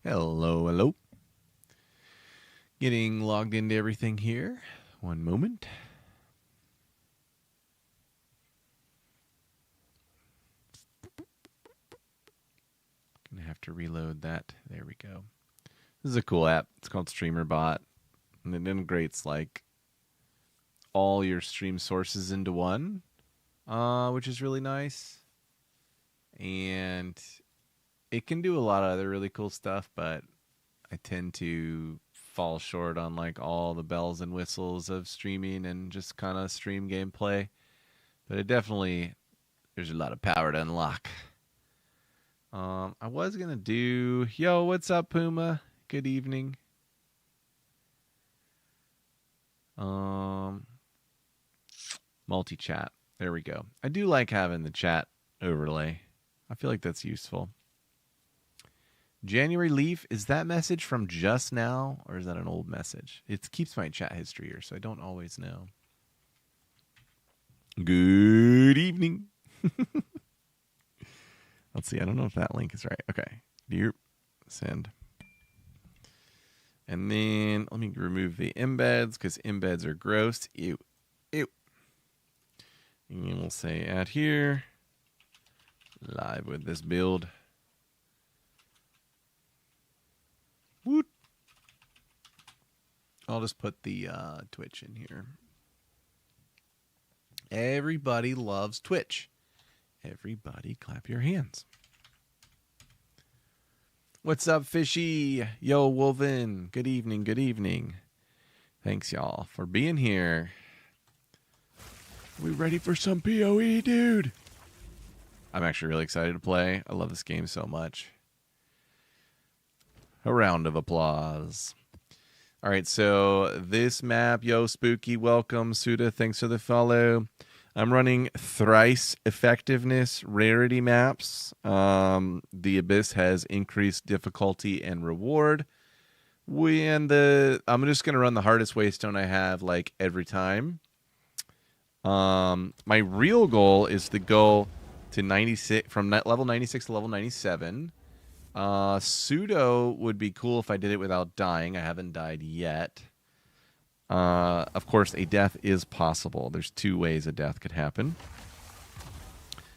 Hello, hello. Getting logged into everything here. One moment. Gonna have to reload that. There we go. This is a cool app. It's called StreamerBot, and it integrates like all your stream sources into one, which is really nice. And it can do a lot of other really cool stuff, but I tend to fall short on like all the bells and whistles of streaming and just kind of stream gameplay. But it definitely, there's a lot of power to unlock. I was gonna do, yo, what's up, Puma? Good evening. Multi-chat. There we go. I do like having the chat overlay. I feel like that's useful. January Leaf, is that message from just now, or is that an old message? It keeps my chat history here, so I don't always know. Good evening. Let's see. I don't know if that link is right. Okay. Dear, send. And then let me remove the embeds because embeds are gross. Ew. Ew. And we'll say add here. Live with this build. Woot. I'll just put the Twitch in here. Everybody loves Twitch. Everybody clap your hands. What's up, Fishy? Yo, Wolven. Good evening, good evening. Thanks, y'all, for being here. We ready for some PoE, dude? I'm actually really excited to play. I love this game so much. A round of applause. All right, so this map, yo, Spooky, welcome. Suda, thanks for the follow. I'm running thrice effectiveness rarity maps. The Abyss has increased difficulty and reward. I'm just going to run the hardest waystone I have like every time. My real goal is to go to 96 from level 96 to level 97. Pseudo would be cool if I did it without dying. I haven't died yet. Of course, a death is possible. There's two ways a death could happen.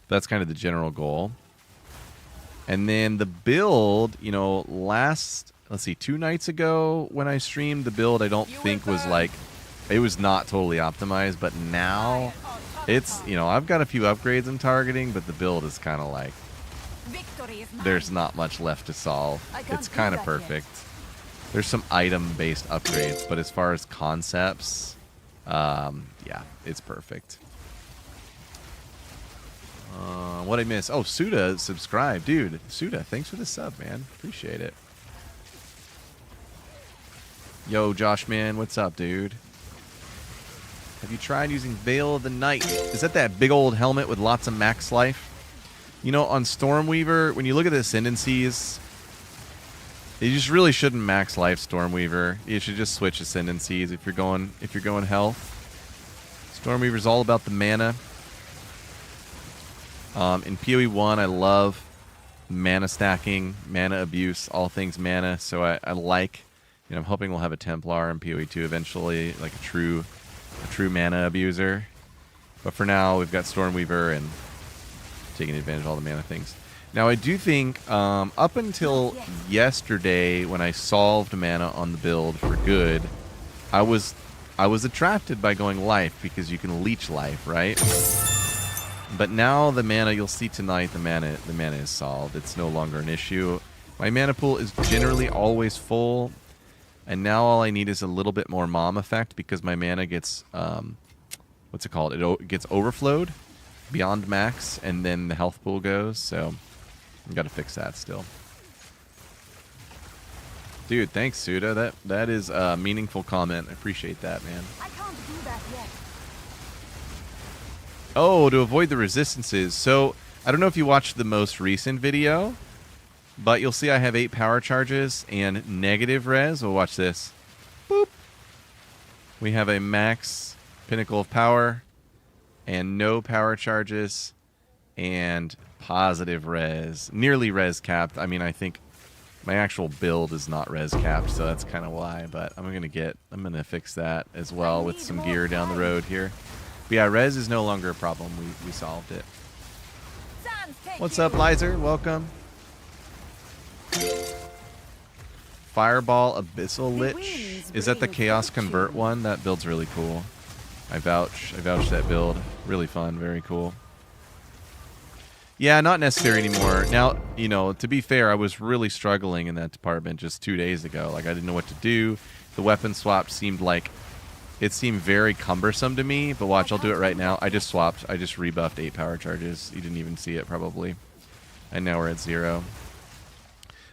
That's kind of the general goal. And then the build, you know, let's see, 2 nights ago when I streamed, the build I don't think was like, it was not totally optimized, but now it's, you know, I've got a few upgrades I'm targeting, but the build is kind of like, there's not much left to solve. It's kind of perfect. There's some item-based upgrades, but as far as concepts, yeah, it's perfect. What I miss? Oh, Suda subscribed. Dude, Suda, thanks for the sub, man. Appreciate it. Yo, Josh, man, what's up, dude? Have you tried using Veil of the Night? Is that big old helmet with lots of max life? You know, on Stormweaver, when you look at the ascendancies, you just really shouldn't max life Stormweaver. You should just switch ascendancies if you're going health. Stormweaver's all about the mana. In PoE 1, I love mana stacking, mana abuse, all things mana. So I like, you know, I'm hoping we'll have a Templar in PoE 2 eventually, like a true mana abuser. But for now, we've got Stormweaver and taking advantage of all the mana things. Now, I do think up until yesterday when I solved mana on the build for good, I was attracted by going life because you can leech life, right? But now the mana, you'll see tonight, the mana is solved. It's no longer an issue. My mana pool is generally always full, and now all I need is a little bit more mom effect because my mana gets what's it called? It gets overflowed beyond max, and then the health pool goes. So I've got to fix that still. Dude, thanks, Suda. That is a meaningful comment. I appreciate that, man. I can't do that yet. Oh, to avoid the resistances. So, I don't know if you watched the most recent video, but you'll see I have 8 power charges and negative res. Well, watch this. Boop. We have a max pinnacle of power and no power charges and positive res. Nearly res capped. I mean, I think My actual build is not res capped, so that's kind of why. But I'm gonna fix that as well with some gear down the road here. But yeah, res is no longer a problem. We solved it. What's up, Lizer? Welcome. Fireball Abyssal Lich. Is that the Chaos Convert one? That build's really cool. I vouch that build. Really fun, very cool. Yeah, not necessary anymore. Now, you know, to be fair, I was really struggling in that department just 2 days ago. Like, I didn't know what to do. The weapon swap seemed very cumbersome to me, but watch, I'll do it right now. I just swapped. I just rebuffed 8 power charges. You didn't even see it, probably. And now we're at 0.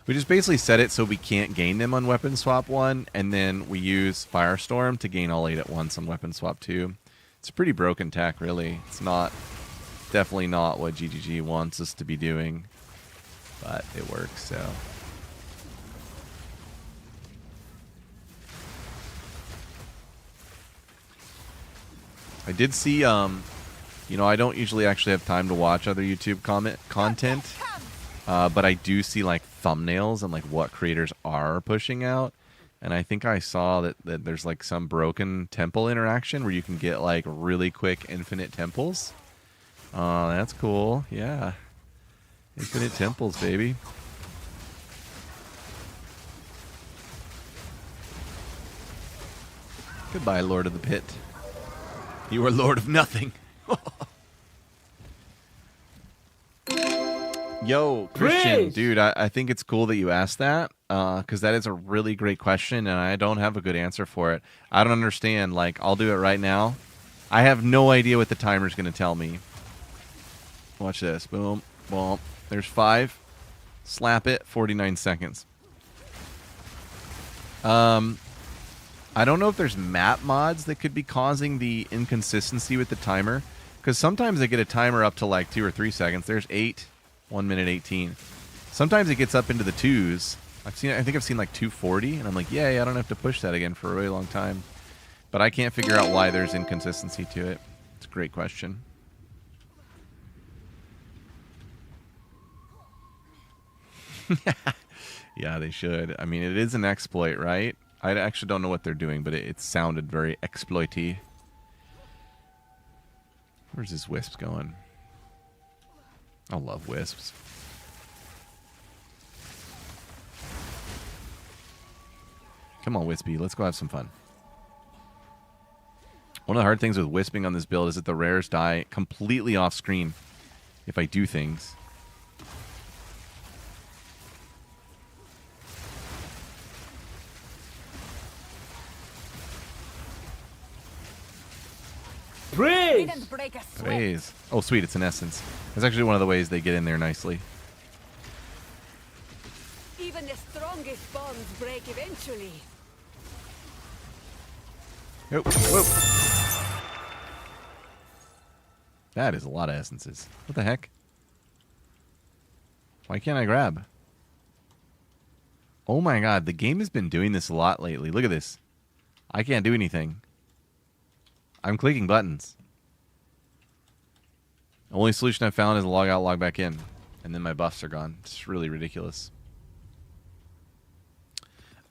We just basically set it so we can't gain them on weapon swap 1, and then we use Firestorm to gain all 8 at once on weapon swap 2. It's a pretty broken tech, really. It's definitely not what GGG wants us to be doing, but it works, so. I did see, you know, I don't usually actually have time to watch other YouTube content, but I do see, like, thumbnails and, like, what creators are pushing out. And I think I saw that there's, like, some broken temple interaction where you can get, like, really quick infinite temples. That's cool. Yeah. Infinite temples, baby. Goodbye, Lord of the Pit. You are Lord of Nothing. Yo, Christian, dude, I think it's cool that you asked that, because that is a really great question, and I don't have a good answer for it. I don't understand. Like, I'll do it right now. I have no idea what the timer's going to tell me. Watch this. Boom. Boom. There's 5. Slap it. 49 seconds. I don't know if there's map mods that could be causing the inconsistency with the timer, because sometimes they get a timer up to like 2 or 3 seconds. There's 8. 1 minute 18. Sometimes it gets up into the 2s. I think I've seen like 240, and I'm like, yay, I don't have to push that again for a really long time. But I can't figure out why there's inconsistency to it. It's a great question. Yeah, they should. I mean, it is an exploit, right? I actually don't know what they're doing, but it sounded very exploity. Where's this wisp going? I love wisps. Come on, Wispy. Let's go have some fun. One of the hard things with wisping on this build is that the rares die completely off screen if I do things. Praise. Oh, sweet. It's an essence. That's actually one of the ways they get in there nicely. Even the strongest bonds break eventually. Whoop, whoop. That is a lot of essences. What the heck? Why can't I grab? Oh my god, the game has been doing this a lot lately. Look at this. I can't do anything. I'm clicking buttons. The only solution I've found is log out, log back in. And then my buffs are gone. It's really ridiculous.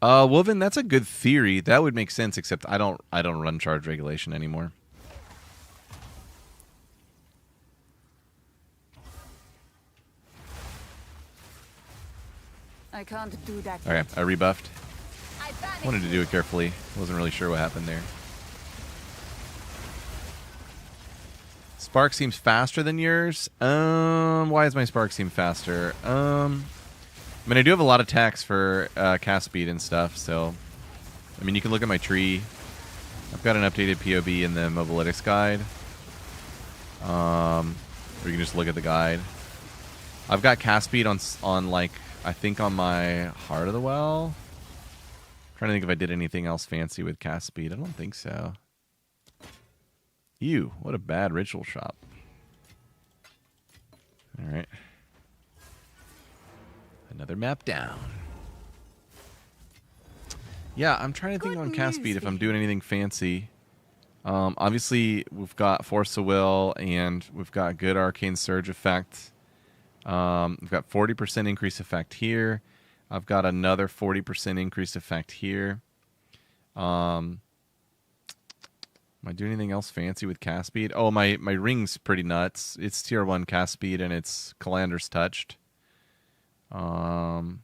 Wolven, that's a good theory. That would make sense, except I don't run charge regulation anymore. I can't do that. Okay, I rebuffed. Wanted to do it carefully. Wasn't really sure what happened there. Spark seems faster than yours. Why does my spark seem faster? I mean, I do have a lot of attacks for cast speed and stuff, so... I mean, you can look at my tree. I've got an updated POB in the Mobalytics guide. Or you can just look at the guide. I've got cast speed on like, I think on my Heart of the Well. I'm trying to think if I did anything else fancy with cast speed. I don't think so. Ew, what a bad ritual shop. Alright. Another map down. Yeah, I'm trying to think on cast speed if I'm doing anything fancy. Obviously, we've got Force of Will, and we've got good Arcane Surge effect. We've got 40% increase effect here. I've got another 40% increased effect here. Am I doing anything else fancy with cast speed? Oh, my ring's pretty nuts. It's tier 1 cast speed and it's Calander's touched. And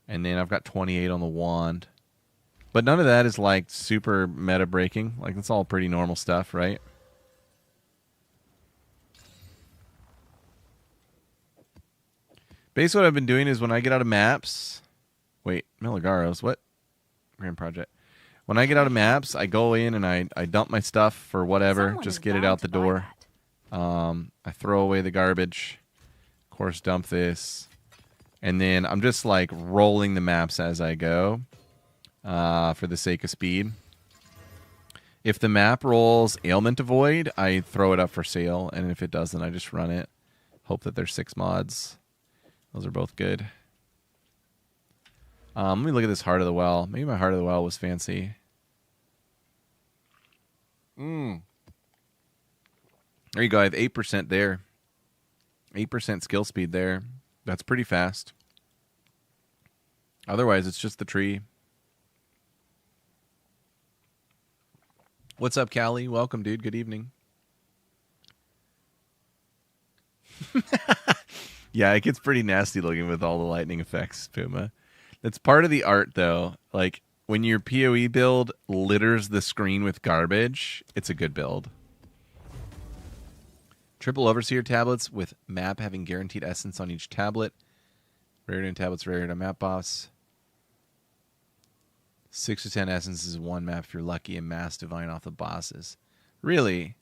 then I've got 28 on the wand. But none of that is like super meta breaking. Like it's all pretty normal stuff, right? Basically what I've been doing is when I get out of maps... Wait, Milagaros, what? Grand Project. When I get out of maps, I go in and I dump my stuff for whatever. Someone just is get it bound out to the buy door. that. I throw away the garbage. Of course, dump this. And then I'm just like rolling the maps as I go for the sake of speed. If the map rolls Ailment Avoid, I throw it up for sale. And if it doesn't, I just run it. Hope that there's 6 mods. Those are both good. Let me look at this Heart of the Well. Maybe my Heart of the Well was fancy. There you go. I have 8% there. 8% skill speed there. That's pretty fast. Otherwise, it's just the tree. What's up, Callie? Welcome, dude. Good evening. Yeah, it gets pretty nasty looking with all the lightning effects, Puma. That's part of the art, though. Like, when your PoE build litters the screen with garbage, it's a good build. Triple Overseer tablets with map having guaranteed essence on each tablet. Rarity in tablets, rarity on map boss. 6 to 10 essences, 1 map if you're lucky, and mass divine off the bosses. Really?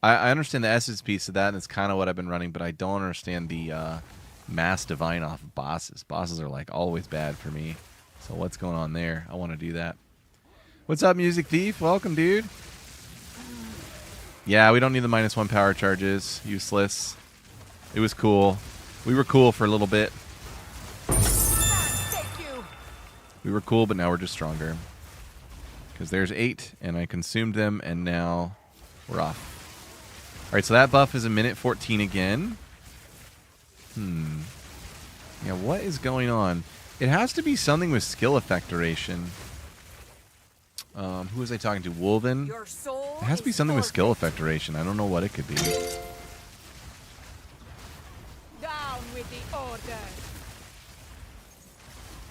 I understand the essence piece of that, and it's kind of what I've been running, but I don't understand the mass divine off of bosses. Bosses are like always bad for me. So what's going on there? I want to do that. What's up, Music Thief? Welcome, dude. Yeah, we don't need the -1 power charges. Useless. It was cool. We were cool for a little bit. We were cool, but now we're just stronger. Because there's 8, and I consumed them, and now we're off. Alright, so that buff is a minute 14 again. Yeah, what is going on? It has to be something with skill effect duration. Who was I talking to? Wolven? It has to be something with skill effect duration. I don't know what it could be. Down with the order.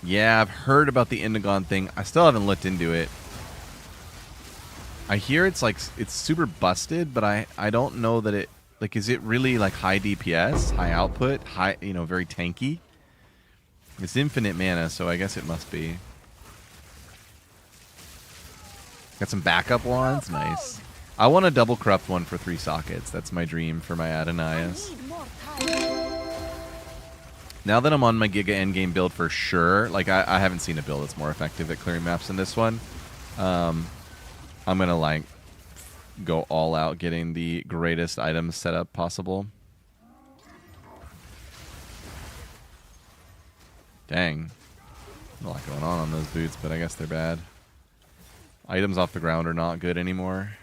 Yeah, I've heard about the Indigon thing. I still haven't looked into it. I hear it's like it's super busted, but I don't know that it like is it really like high DPS, high output, high, you know, very tanky. It's infinite mana, so I guess it must be. Got some backup wands, nice. I want a double corrupt one for 3 sockets. That's my dream for my Adonais. Now that I'm on my Giga endgame build for sure, like I haven't seen a build that's more effective at clearing maps than this one. I'm gonna like go all out getting the greatest items set up possible. Dang. A lot going on those boots, but I guess they're bad. Items off the ground are not good anymore.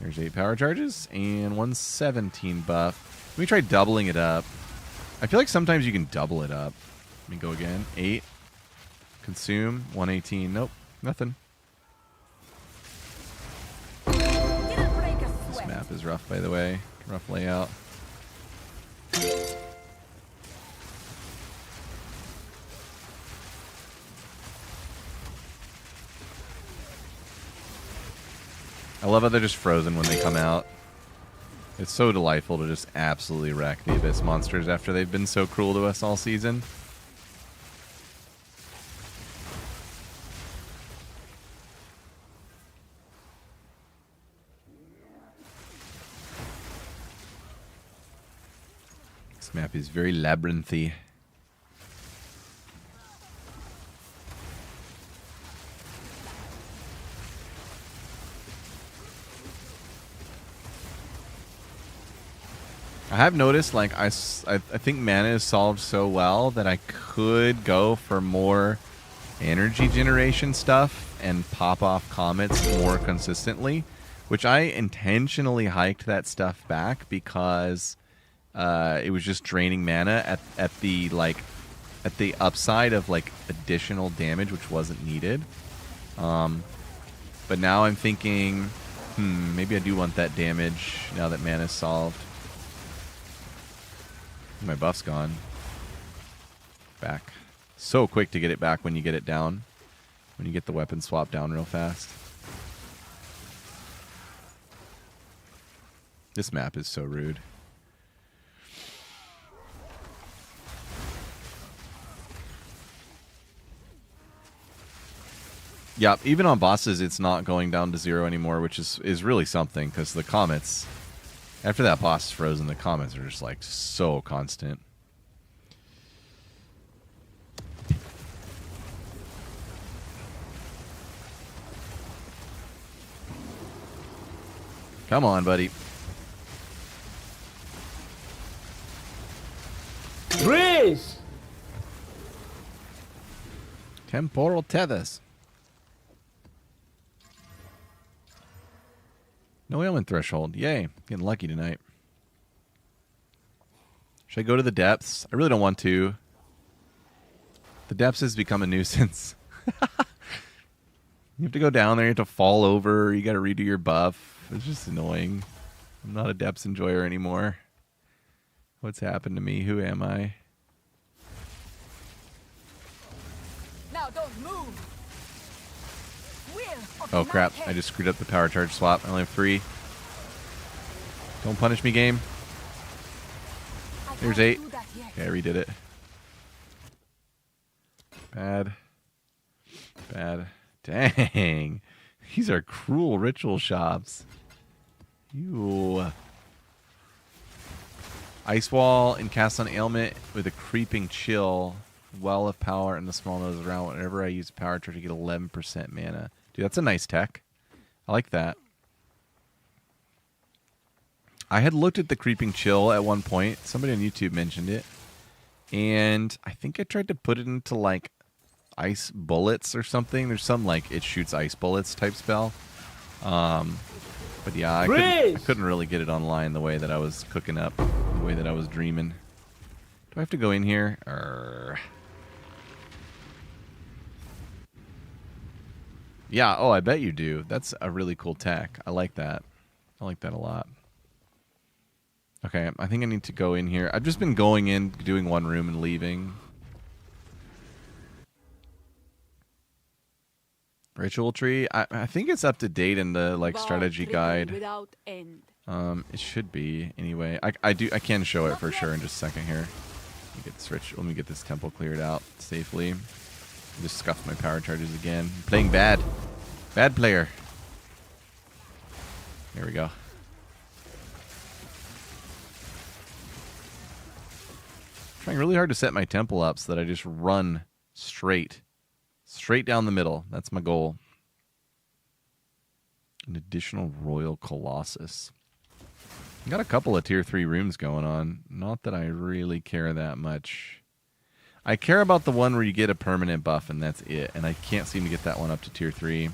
There's 8 power charges and 117 buff. Let me try doubling it up. I feel like sometimes you can double it up. Let me go again. 8. Consume. 118. Nope. Nothing. This map is rough, by the way. Rough layout. I love how they're just frozen when they come out. It's so delightful to just absolutely wreck the Abyss monsters after they've been so cruel to us all season. This map is very labyrinthy. I have noticed, like, I think mana is solved so well that I could go for more energy generation stuff and pop off comets more consistently, which I intentionally hiked that stuff back because it was just draining mana at the upside of like additional damage, which wasn't needed. But now I'm thinking, maybe I do want that damage now that mana's solved. My buff's gone. Back. So quick to get it back when you get it down. When you get the weapon swap down real fast. This map is so rude. Yeah, even on bosses, it's not going down to 0 anymore, which is really something, because the comets, after that boss is frozen, the comets are just, like, so constant. Come on, buddy. Breeze! Temporal tethers. No ailment threshold. Yay. Getting lucky tonight. Should I go to the depths? I really don't want to. The depths has become a nuisance. You have to go down there. You have to fall over. You got to redo your buff. It's just annoying. I'm not a depths enjoyer anymore. What's happened to me? Who am I? Now don't move. Oh crap, I just screwed up the power charge swap. I only have 3. Don't punish me, game. Here's 8. Okay, I redid it. Bad. Bad. Dang. These are cruel ritual shops. Ew. Ice Wall and cast on ailment with a creeping chill. Well of power and the small nose around. Whenever I use power charge, I get 11% mana. Dude, that's a nice tech. I like that. I had looked at the creeping chill at one point. Somebody on YouTube mentioned it. And I think I tried to put it into like ice bullets or something. There's some like it shoots ice bullets type spell. But yeah, I couldn't really get it online the way that I was cooking up, the way that I was dreaming. Do I have to go in here? Yeah, oh, I bet you do. That's a really cool tech. I like that. I like that a lot. Okay, I think I need to go in here. I've just been going in, doing one room and leaving. Ritual tree? I think it's up to date in the like strategy guide. It should be anyway. I can show it for sure in just a second here. Let me get this temple cleared out safely. Just scuff my power charges again. I'm playing bad. Bad player. There we go. Trying really hard to set my temple up so that I just run straight. Straight down the middle. That's my goal. An additional Royal Colossus. Got a couple of tier 3 rooms going on. Not that I really care that much. I care about the one where you get a permanent buff and that's it. And I can't seem to get that one up to tier 3.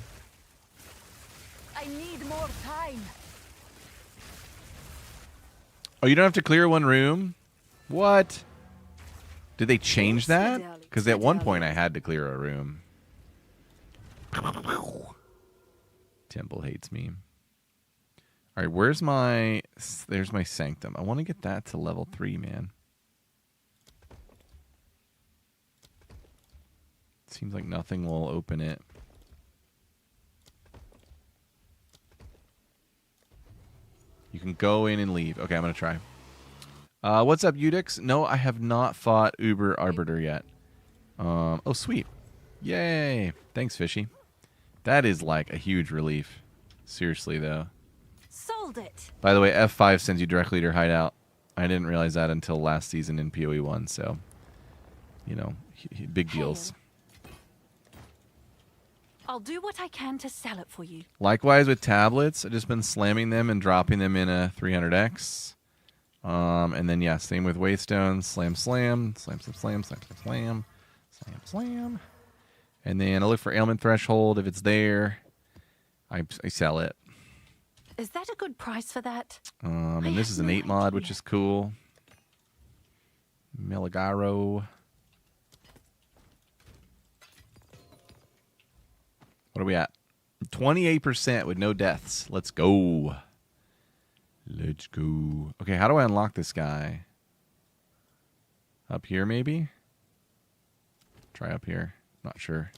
I need more time. Oh, you don't have to clear one room? What? Did they change that? Because at one point I had to clear a room. Temple hates me. All right, where's my... There's my Sanctum. I want to get that to level 3, man. Seems like nothing will open it. You can go in and leave. Okay, I'm going to try. What's up, Udix? No, I have not fought Uber Arbiter yet. Oh, sweet. Yay. Thanks, Fishy. That is like a huge relief. Seriously, though. Sold it. By the way, F5 sends you directly to your hideout. I didn't realize that until last season in PoE 1, so, you know, big deals. I'll do what I can to sell it for you. Likewise with tablets, I've just been slamming them and dropping them in a 300X. And then, yeah, same with Waystones. Slam, slam, slam, slam, slam, slam, slam, slam, slam, slam. And then I look for ailment threshold. If it's there, I sell it. Is that a good price for that? And this is an 8 mod, which is cool. Meligaro. What are we at? 28% with no deaths. Let's go. Let's go. Okay, how do I unlock this guy? Up here, maybe? Try up here. Not sure.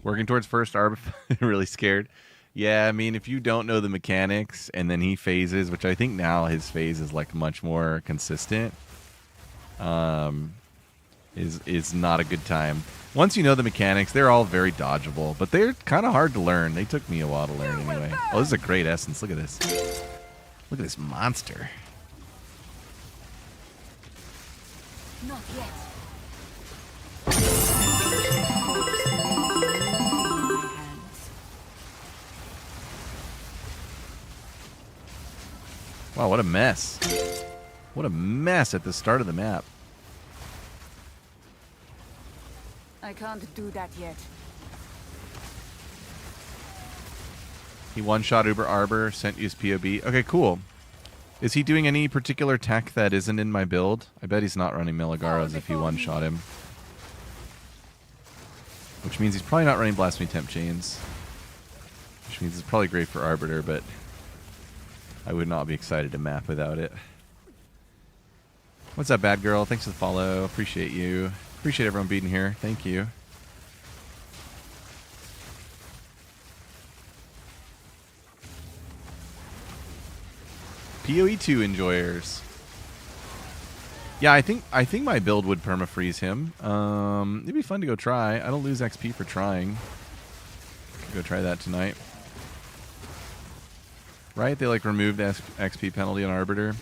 Working towards first arb. Really scared. Yeah, I mean, if you don't know the mechanics and then he phases, which I think now his phase is like much more consistent, is not a good time. Once you know the mechanics, they're all very dodgeable, but they're kind of hard to learn. They took me a while to learn anyway. Oh, this is a great essence. Look at this. Look at this monster. Not yet. Wow, what a mess. What a mess at the start of the map. I can't do that yet. He one-shot Uber Arbor, sent use POB. Okay, cool. Is he doing any particular tech that isn't in my build? I bet he's not running Miligaros if he one-shot him. Which means he's probably not running Blasphemy Temp Chains. Which means it's probably great for Arbiter, but I would not be excited to map without it. What's up, bad girl? Thanks for the follow. Appreciate you. Appreciate everyone being here. Thank you. PoE2 enjoyers. Yeah, I think my build would permafreeze him. It'd be fun to go try. I don't lose XP for trying. Could go try that tonight. Right? They like removed XP penalty on Arbiter.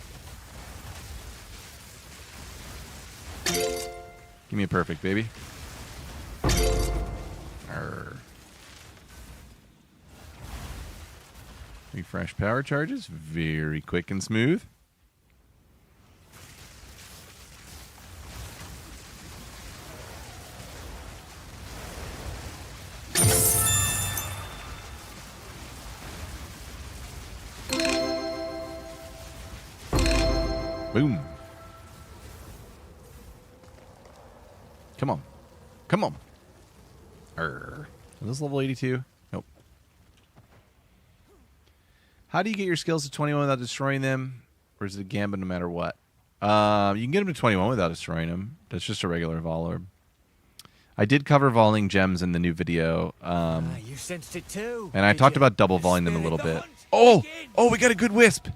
Give me a perfect, baby. Arr. Refresh power charges. Very quick and smooth. Boom. Come on. Come on. Arr. Is this level 82? Nope. How do you get your skills to 21 without destroying them? Or is it a gambit no matter what? You can get them to 21 without destroying them. That's just a regular Vol Orb. I did cover voling gems in the new video. You sensed it too. And I talked about double voling them a little bit. Oh! Oh, we got a good wisp!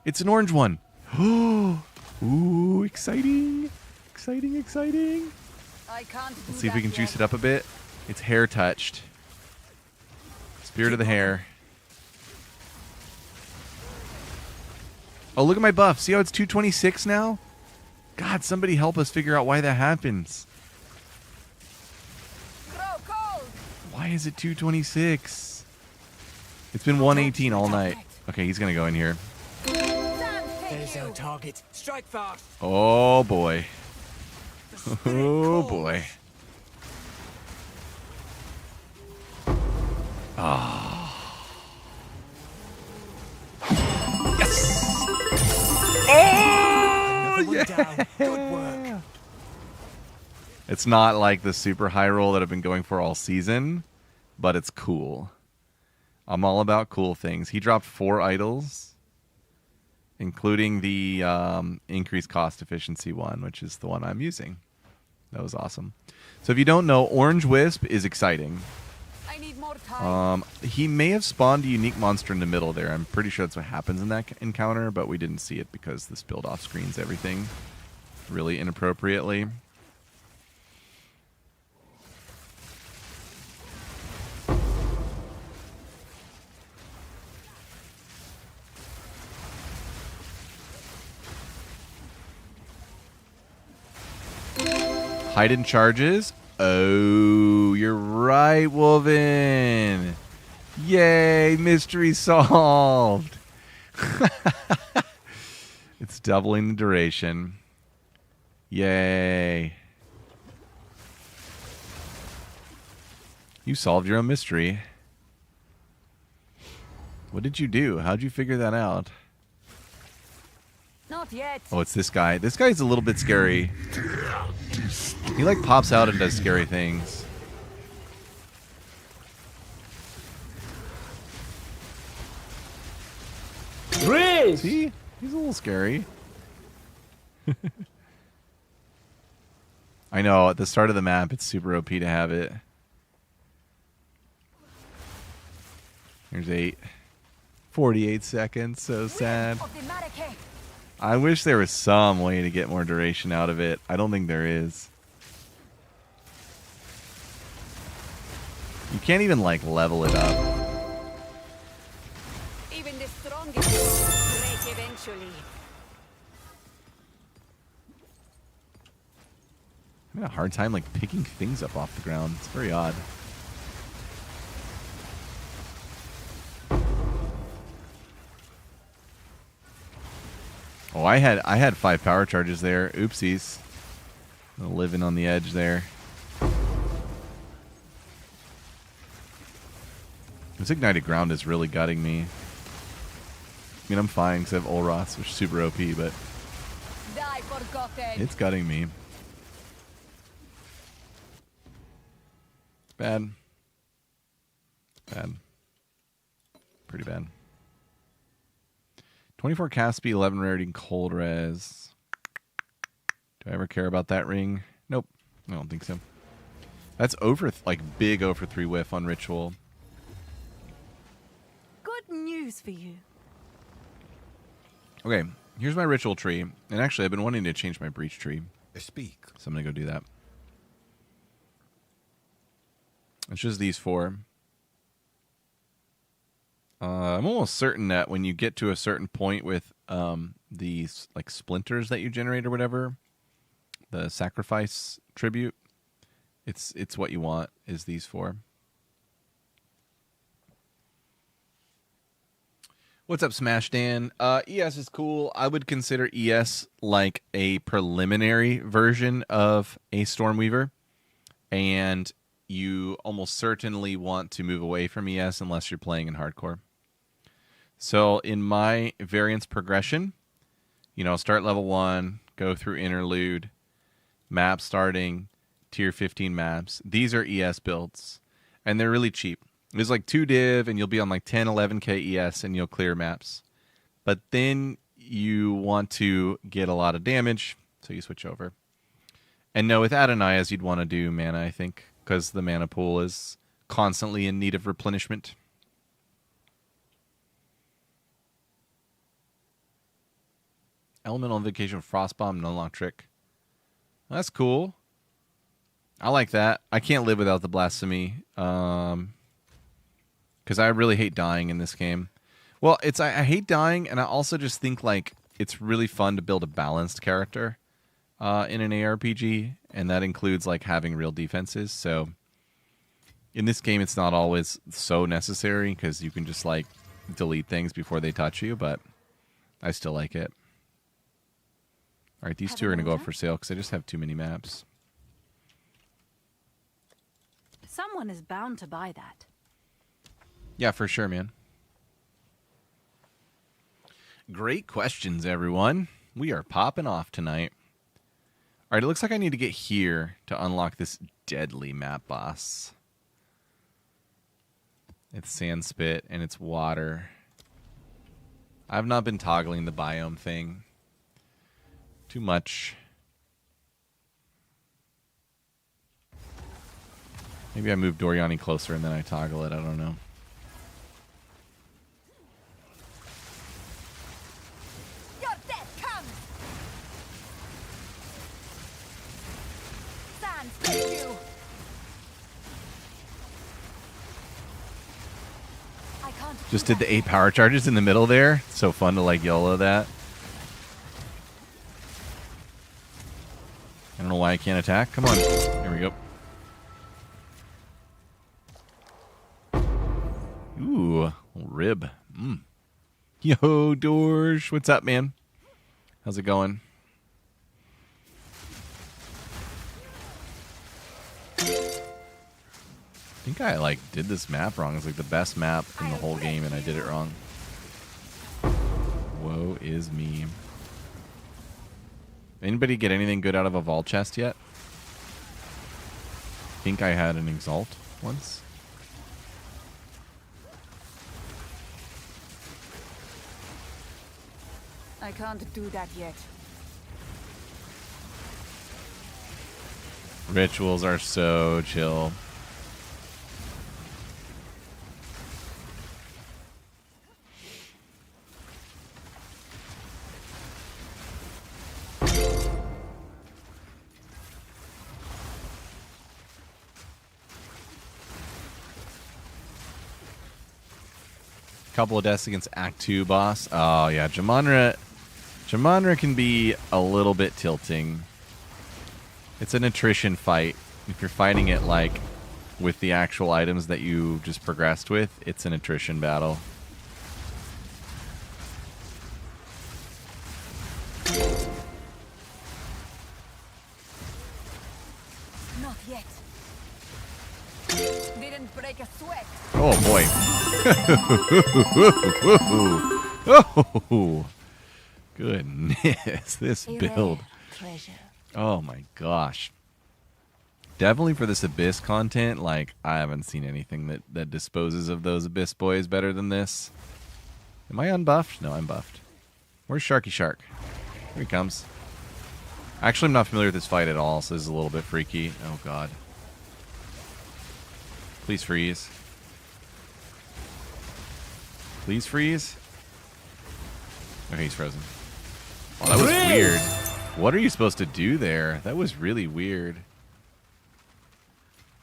It's an orange one. Ooh, exciting. Exciting, exciting. I can't do Let's see if we that can juice yet. it up a bit. It's hair touched. Spirit of the hair. Oh, look at my buff. See how it's 226 now? God, somebody help us figure out why that happens. Grow cold. Why is it 226? It's been 118 all night. Okay, he's going to go in here. There's our target. Strike fast. Oh, boy. Oh, boy. Ah. Yes! Oh, Another one down. Good work. It's not like the super high roll that I've been going for all season, but it's cool. I'm all about cool things. He dropped 4 idols, including the increased cost efficiency one, which is the one I'm using. That was awesome. So if you don't know, Orange Wisp is exciting. I need more time. He may have spawned a unique monster in the middle there. I'm pretty sure that's what happens in that encounter, but we didn't see it because this build off screens everything really inappropriately. Hidden charges. Oh, you're right, Wolven. Yay, mystery solved. It's doubling the duration. Yay. You solved your own mystery. What did you do? How'd you figure that out? Not Not yet. Oh, it's this guy. This guy's a little bit scary. He like pops out and does scary things. Breeze! See? He's a little scary. I know, at the start of the map, it's super OP to have it. Here's 8. 48 seconds, so sad. Of the Marake. I wish there was some way to get more duration out of it. I don't think there is. You can't even, like, level it up. Even the strongest break eventually. I'm having a hard time, like, picking things up off the ground. It's very odd. Oh, I had 5 power charges there. Oopsies. Living on the edge there. This ignited ground is really gutting me. I mean, I'm fine because I have Olroths, which is super OP, but Die forgotten. it's gutting me. Bad. Bad. Pretty bad. 24 cast speed, 11 rarity, and cold res. Do I ever care about that ring? Nope. I don't think so. That's over, like, big over 3 whiff on Ritual. Good news for you. Okay, here's my Ritual tree. And actually, I've been wanting to change my Breach tree. Speak. So I'm going to go do that. It's just these 4. I'm almost certain that when you get to a certain point with these like splinters that you generate or whatever, the sacrifice tribute, it's what you want is these 4. What's up, Smash Dan? ES is cool. I would consider ES like a preliminary version of a Stormweaver, and you almost certainly want to move away from ES unless you're playing in hardcore. So in my variance progression, you know, start level 1, go through interlude, map starting, tier 15 maps. These are ES builds, and they're really cheap. There's like 2 div, and you'll be on like 10, 11k ES, and you'll clear maps. But then you want to get a lot of damage, so you switch over. And no, with Adonai's, you'd want to do mana, I think, because the mana pool is constantly in need of replenishment. Elemental Invocation, Frostbomb, no-lock trick. That's cool. I like that. I can't live without the Blasphemy. Because I really hate dying in this game. Well, I hate dying, and I also just think like it's really fun to build a balanced character in an ARPG, and that includes like having real defenses. So in this game, it's not always so necessary because you can just like delete things before they touch you, but I still like it. All right, these 2 are going to go up for sale because I just have too many maps. Someone is bound to buy that. Yeah, for sure, man. Great questions, everyone. We are popping off tonight. All right, it looks like I need to get here to unlock this deadly map boss. It's Sandspit, and it's water. I've not been toggling the biome thing too much. Maybe I move Doriani closer and then I toggle it. I don't know. Your death comes. Sans take you. I can't. Just did the 8 power charges in the middle there. It's so fun to like YOLO that. I don't know why I can't attack. Come on. There we go. Ooh, rib. Yo, Dorsh. What's up, man? How's it going? I think I like did this map wrong. It's like the best map in the whole game, and I did it wrong. Woe is me. Anybody get anything good out of a vault chest yet? I think I had an exalt once. I can't do that yet. Rituals are so chill. Couple of deaths against Act 2 boss. Oh yeah, Jamanra can be a little bit tilting. It's an attrition fight. If you're fighting it like with the actual items that you just progressed with, it's an attrition battle. Not yet. Didn't break a sweat. Oh boy. Oh goodness, this build. Treasure. Oh my gosh. Definitely for this Abyss content, like, I haven't seen anything that disposes of those Abyss boys better than this. Am I unbuffed? No, I'm buffed. Where's Sharky Shark? Here he comes. Actually, I'm not familiar with this fight at all, so this is a little bit freaky. Oh god. Please freeze. Please freeze. Okay, he's frozen. Oh, that was weird. What are you supposed to do there? That was really weird.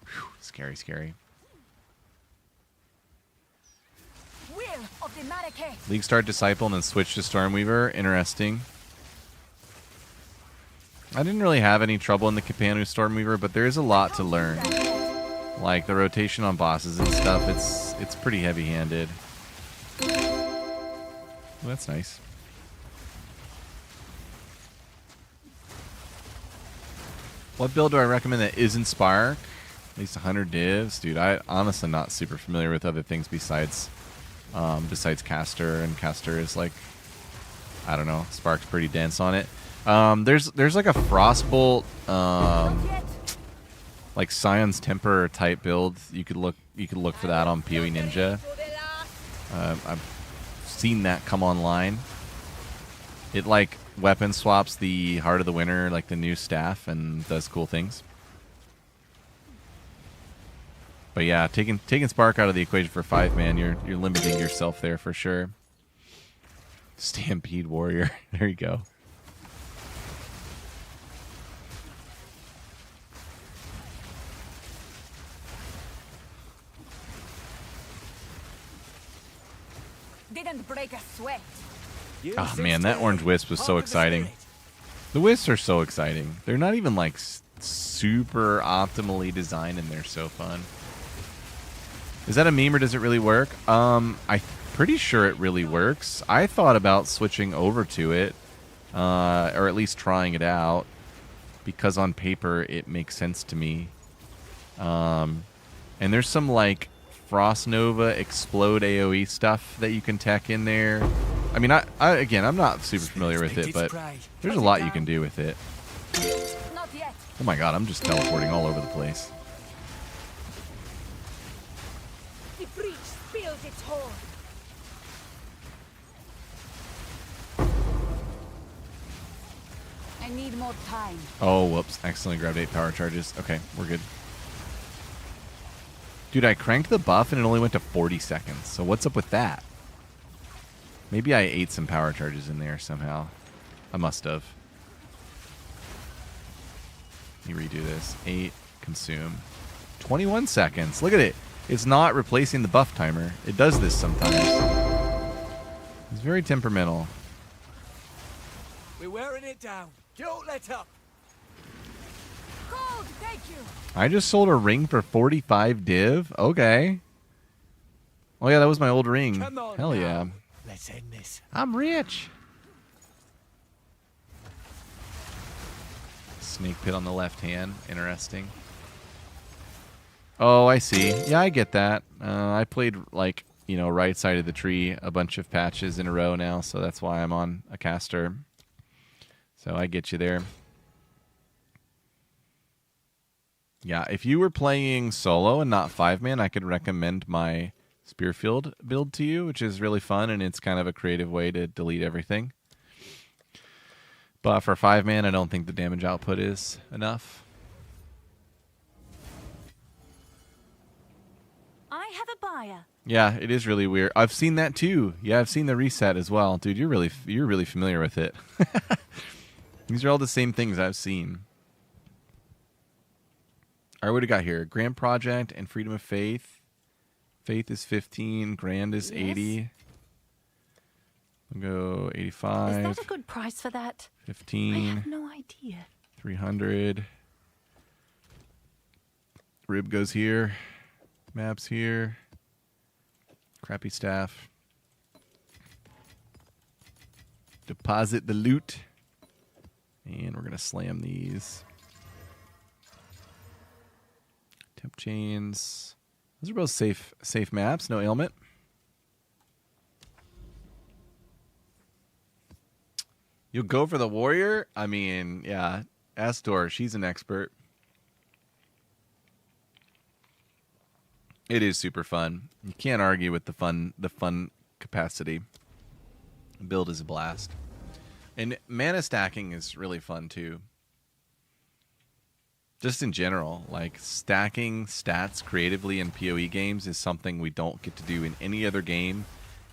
Whew, scary, scary. Will of the Marrakech. League start Disciple and then switch to Stormweaver. Interesting. I didn't really have any trouble in the Capanu Stormweaver, but there is a lot to learn. Like the rotation on bosses and stuff, it's pretty heavy-handed. Well, that's nice. What build do I recommend that isn't Spark? At least 100 divs? Dude, I honestly not super familiar with other things besides Caster, and Caster is like, I don't know, Spark's pretty dense on it. There's like a Frostbolt, like Scion's Temper type build. You could look for that on PoE Ninja. I've seen that come online. It like weapon swaps the Heart of the Winter, like the new staff, and does cool things. But yeah, taking Spark out of the equation for 5-man, you're limiting yourself there for sure. Stampede Warrior. There you go. Didn't break a sweat. Oh man, that orange wisp was so exciting. The wisps are so exciting. They're not even like super optimally designed, and they're so fun. Is that a meme or does it really work? I'm pretty sure it really works. I thought about switching over to it, or at least trying it out, because on paper it makes sense to me. And there's some like Frost Nova explode AoE stuff that you can tech in there. I mean, again, I'm not super familiar with it, but there's a lot you can do with it. Not yet. Oh my god, I'm just teleporting all over the place. The breach spills its horn. I need more time. Oh, whoops. Accidentally grabbed 8 power charges. Okay, we're good. Dude, I cranked the buff and it only went to 40 seconds. So what's up with that? Maybe I ate some power charges in there somehow. I must have. Let me redo this. 8, consume. 21 seconds. Look at it. It's not replacing the buff timer. It does this sometimes. It's very temperamental. We're wearing it down. Don't let up. Cold, thank you. I just sold a ring for 45 div. Okay. Oh yeah, that was my old ring. Come on Hell now. yeah. Let's end this. I'm rich. Snake pit on the left hand. Interesting. Oh, I see. Yeah, I get that. I played, like, you know, right side of the tree a bunch of patches in a row now, so that's why I'm on a caster. So I get you there. Yeah, if you were playing solo and not 5-man, I could recommend my Spearfield build to you, which is really fun, and it's kind of a creative way to delete everything. But for 5-man, I don't think the damage output is enough. I have a buyer. Yeah, it is really weird. I've seen that too. Yeah, I've seen the reset as well. Dude, you're really familiar with it. These are all the same things I've seen. All right, what do we got here? Grand Project and Freedom of Faith. Faith is 15. Grand is 80. I'll go 85. Is that a good price for that? 15. I have no idea. 300. Rib goes here. Maps here. Crappy staff. Deposit the loot. And we're going to slam these. Temp chains. Those are both safe maps. No ailment. You'll go for the warrior? I mean, yeah. Astor, she's an expert. It is super fun. You can't argue with the fun capacity. Build is a blast. And mana stacking is really fun too. Just in general, like stacking stats creatively in PoE games is something we don't get to do in any other game,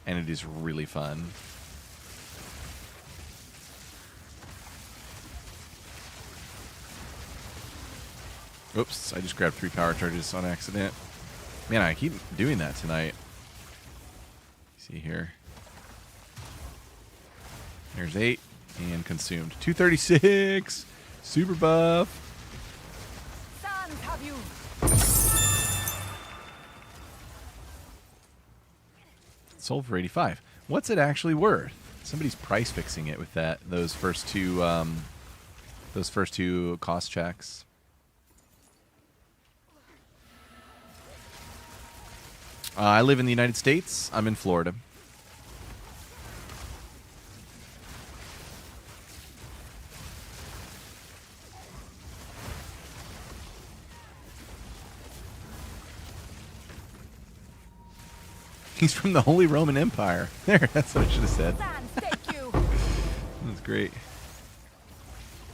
and it is really fun. Oops, I just grabbed 3 power charges on accident. Man, I keep doing that tonight. See here. There's 8 and consumed. 236. Super buff. Sans, have you? Sold for 85. What's it actually worth? Somebody's price fixing it with that. Those first two cost checks. I live in the United States. I'm in Florida. He's from the Holy Roman Empire. There, that's what I should have said. Sans, thank you. That's great.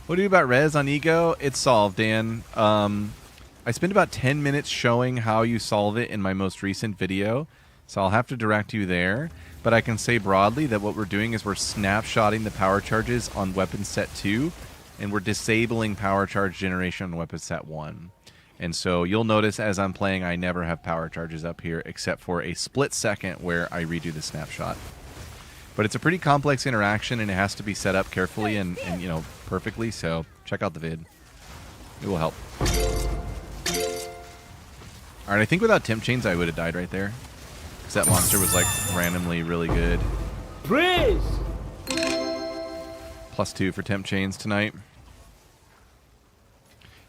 What do you do about res on ego? It's solved, Dan. I spent about 10 minutes showing how you solve it in my most recent video, so I'll have to direct you there. But I can say broadly that what we're doing is we're snapshotting the power charges on weapon set 2, and we're disabling power charge generation on weapon set 1. And so you'll notice as I'm playing, I never have power charges up here except for a split second where I redo the snapshot. But it's a pretty complex interaction, and it has to be set up carefully and you know, perfectly, so check out the vid. It will help. Alright, I think without temp chains I would have died right there. Because that monster was like randomly really good. Freeze! +2 for temp chains tonight.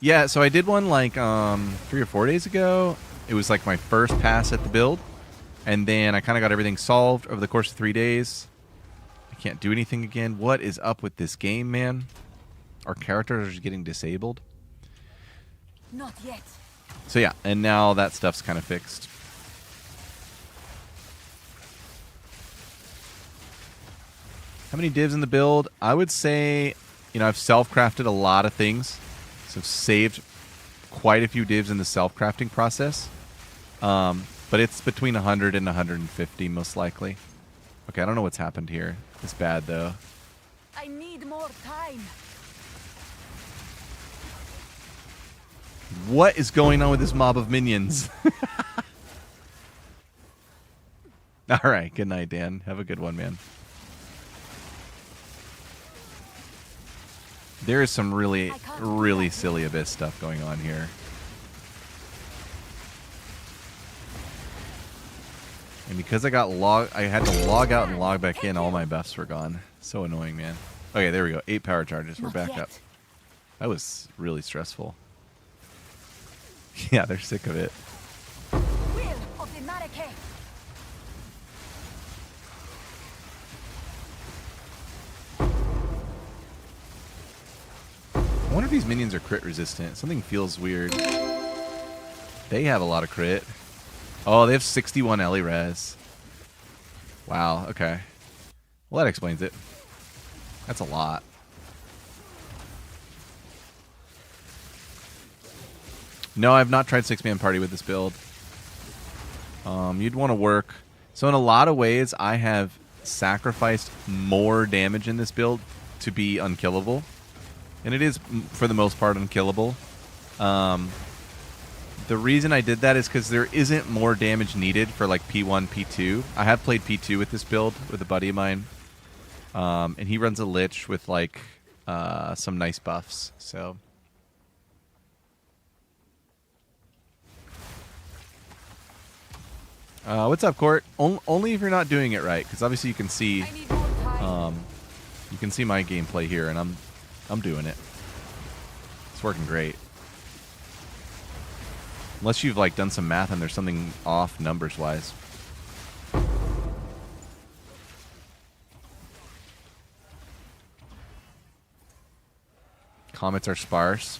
Yeah, so I did one like 3 or 4 days ago. It was like my first pass at the build. And then I kind of got everything solved over the course of 3 days. I can't do anything again. What is up with this game, man? Our characters are just getting disabled. Not yet. So yeah, and now that stuff's kind of fixed. How many divs in the build? I would say, you know, I've self-crafted a lot of things. So I've saved quite a few divs in the self-crafting process. But it's between 100 and 150 most likely. Okay, I don't know what's happened here. It's bad though. I need more time. What is going on with this mob of minions? All right, good night, Dan. Have a good one, man. There is some really, really silly Abyss stuff going on here. And because I had to log out and log back in, all my buffs were gone. So annoying, man. Okay, there we go. 8 power charges. We're back up. That was really stressful. Yeah, they're sick of it. Will of the Marrakech. if these minions are crit resistant. Something feels weird. They have a lot of crit. Oh, they have 61 Ellie res. Wow, okay. Well, that explains it. That's a lot. No, I've not tried 6-man party with this build. You'd want to work. So in a lot of ways, I have sacrificed more damage in this build to be unkillable. And it is, for the most part, unkillable. The reason I did that is because there isn't more damage needed for like P1, P2. I have played P2 with this build with a buddy of mine. And he runs a Lich with like some nice buffs. So... what's up, Court? Only if you're not doing it right, because obviously you can see, my gameplay here, and I'm doing it. It's working great. Unless you've like done some math and there's something off numbers wise. Comets are sparse.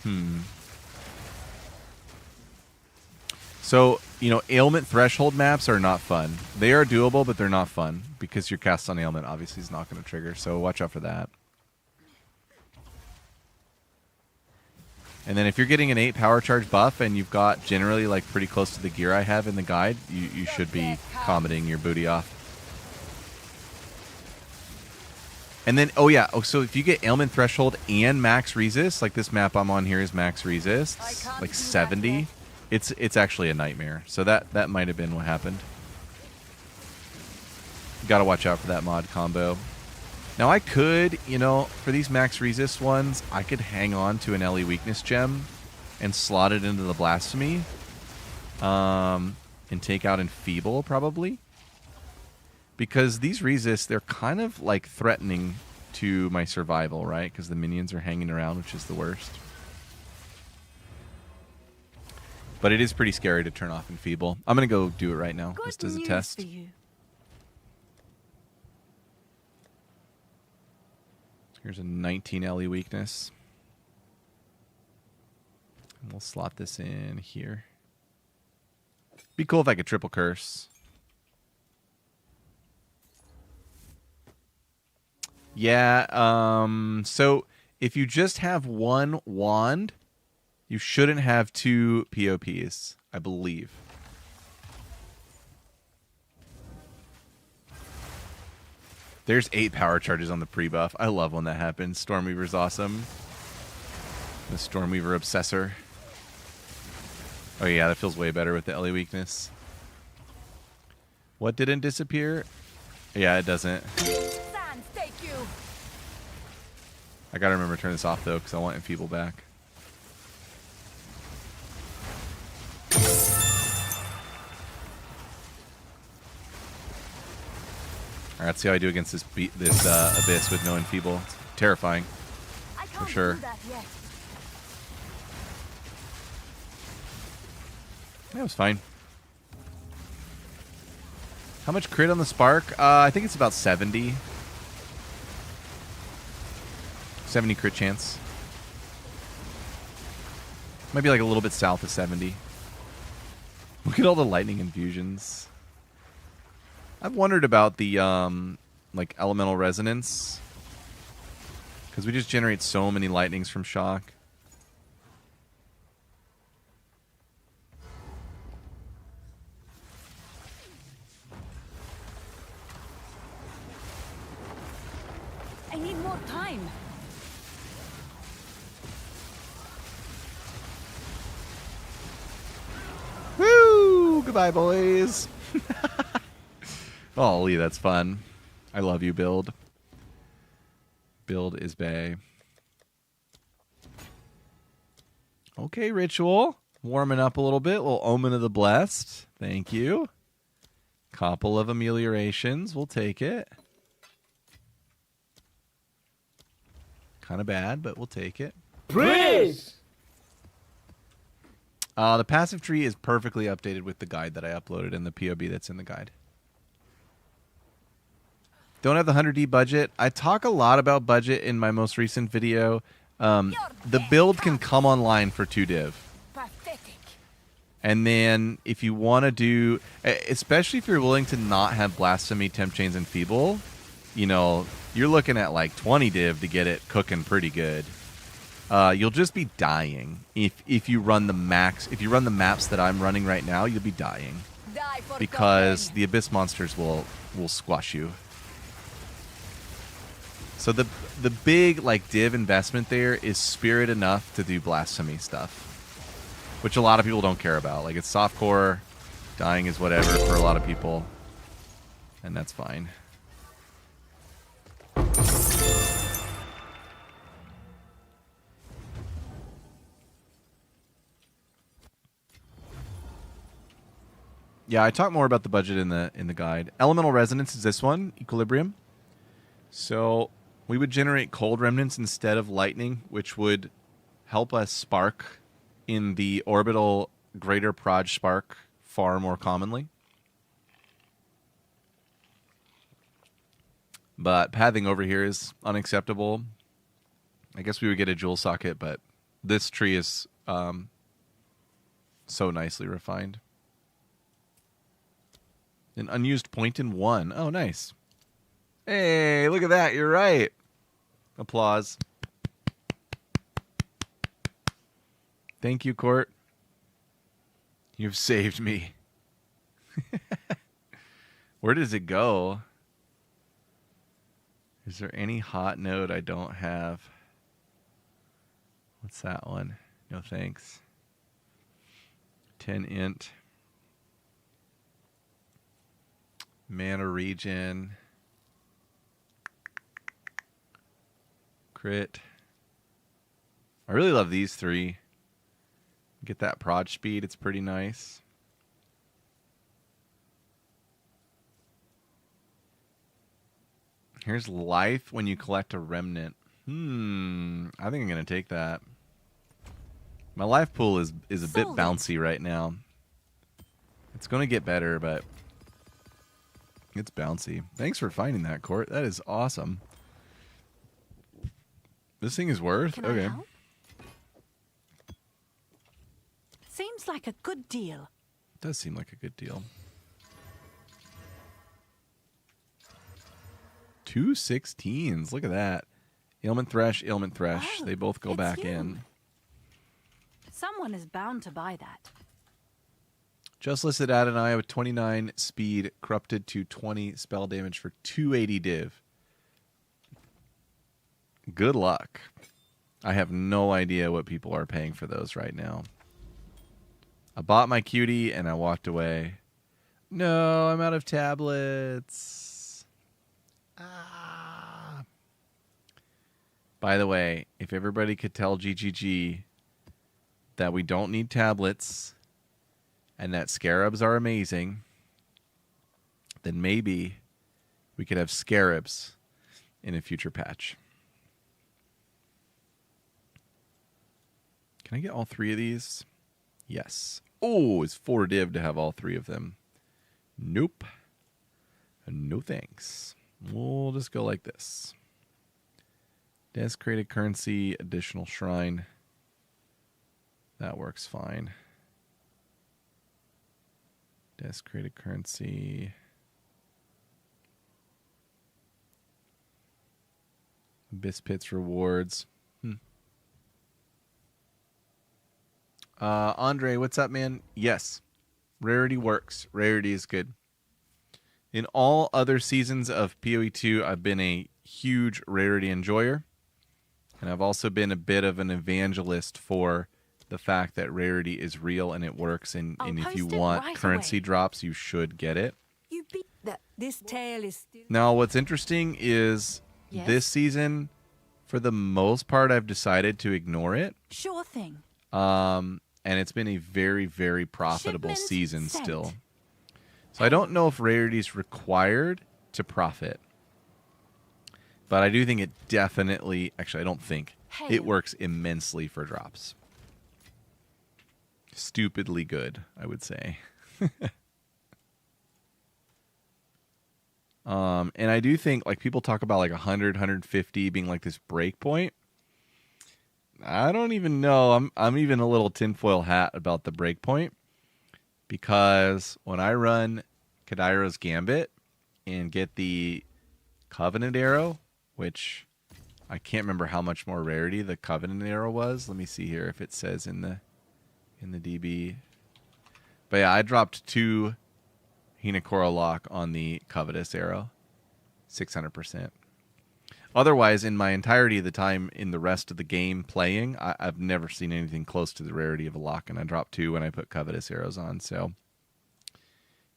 So, you know, ailment threshold maps are not fun. They are doable, but they're not fun because your cast on ailment obviously is not going to trigger. So watch out for that. And then if you're getting an 8 power charge buff and you've got generally like pretty close to the gear I have in the guide, you should be commenting your booty off. And then, oh yeah, so if you get ailment threshold and max resist, like this map I'm on here is max resist, like 70. It's actually a nightmare. So that might have been what happened. Got to watch out for that mod combo. Now I could, you know, for these max resist ones, I could hang on to an Ellie weakness gem and slot it into the blasphemy. And take out Enfeeble probably. Because these resists, they're kind of like threatening to my survival, right? Because the minions are hanging around, which is the worst. But it is pretty scary to turn off Enfeeble. I'm going to go do it right now, just as a test. Here's a 19 LE weakness. And we'll slot this in here. Be cool if I could triple curse. Yeah, so if you just have one wand... You shouldn't have 2 POPs, I believe. There's 8 power charges on the pre-buff. I love when that happens. Stormweaver's awesome. The Stormweaver Obsessor. Oh yeah, that feels way better with the LE weakness. What didn't disappear? Yeah, it doesn't. I gotta remember to turn this off though, because I want Enfeeble back. All right, let's see how I do against this Abyss with no Enfeeble. It's terrifying, for sure. That was fine. How much crit on the Spark? I think it's about 70. 70 crit chance. Might be like a little bit south of 70. Look at all the lightning infusions. I've wondered about the like elemental resonance, because we just generate so many lightnings from shock. I need more time. Woo! Goodbye, boys. Holy, that's fun. I love you, Build. Build is bae. Okay, Ritual. Warming up a little bit. Little Omen of the Blessed. Thank you. Couple of ameliorations. We'll take it. Kind of bad, but we'll take it. Praise! The passive tree is perfectly updated with the guide that I uploaded and the POB that's in the guide. Don't have the 100D budget. I talk a lot about budget in my most recent video. The build can come online for 2 div. Pathetic. And then if you want to do, especially if you're willing to not have Blasphemy, Temp Chains, and Feeble, you know, you're looking at like 20 div to get it cooking pretty good. You'll just be dying if you run the max. If you run the maps that I'm running right now, you'll be dying Die for because Comet. the Abyss monsters will squash you. So the big like div investment there is spirit enough to do Blasphemy stuff, which a lot of people don't care about. Like, it's softcore, dying is whatever for a lot of people, and that's fine. Yeah, I talk more about the budget in the guide. Elemental Resonance is this one, Equilibrium. So we would generate cold remnants instead of lightning, which would help us spark in the orbital greater proj spark far more commonly. But pathing over here is unacceptable. I guess we would get a jewel socket, but this tree is so nicely refined. An unused point in 1. Oh, nice. Hey, look at that. You're right. Applause. Thank you, Court. You've saved me. Where does it go? Is there any hot node I don't have? What's that one? No thanks. 10 int. Mana regen. Crit. I really love these 3. Get that prod speed. It's pretty nice. Here's life when you collect a remnant. I think I'm going to take that. My life pool is a bit bouncy right now. It's going to get better, but it's bouncy. Thanks for finding that, Court. That is awesome. This thing is worth? Can I Okay. help? Seems like a good deal. It does seem like a good deal. 2 16s. Look at that. Ailment Thresh, Ailment Thresh. Oh, they both go it's back you. in. Someone is bound to buy that. Just listed Adonai with 29 speed, corrupted to 20 spell damage for 280 div. Good luck. I have no idea what people are paying for those right now. I bought my cutie and I walked away. No, I'm out of tablets. Ah. By the way, if everybody could tell GGG that we don't need tablets and that scarabs are amazing, then maybe we could have scarabs in a future patch. Can I get all 3 of these? Yes. Oh, it's 4 div to have all 3 of them. Nope. No thanks. We'll just go like this. Desecrated currency, additional shrine. That works fine. Desecrated currency. Abyss Pits rewards. Andre, what's up, man? Yes. Rarity works. Rarity is good. In all other seasons of PoE 2, I've been a huge rarity enjoyer. And I've also been a bit of an evangelist for the fact that rarity is real and it works. And if you post it want right currency away. drops, you should get it. You beat that. This tale is still. Now, what's interesting is Yes? this season, for the most part, I've decided to ignore it. Sure thing. And it's been a very, very profitable Shipment season sent. still. So I don't know if rarity is required to profit. But I do think it definitely, actually I don't think, it Hail. works immensely for drops. Stupidly good, I would say. And I do think, like, people talk about like 100, 150 being like this break point. I don't even know. I'm even a little tinfoil hat about the breakpoint, because when I run Kadairo's Gambit and get the Covenant Arrow, which I can't remember how much more rarity the Covenant Arrow was. Let me see here if it says in the DB. But yeah, I dropped 2 Hinakura Lock on the Covetous Arrow. 600%. Otherwise, in my entirety of the time in the rest of the game playing, I've never seen anything close to the rarity of a lock, and I dropped 2 when I put Covetous Arrows on. So,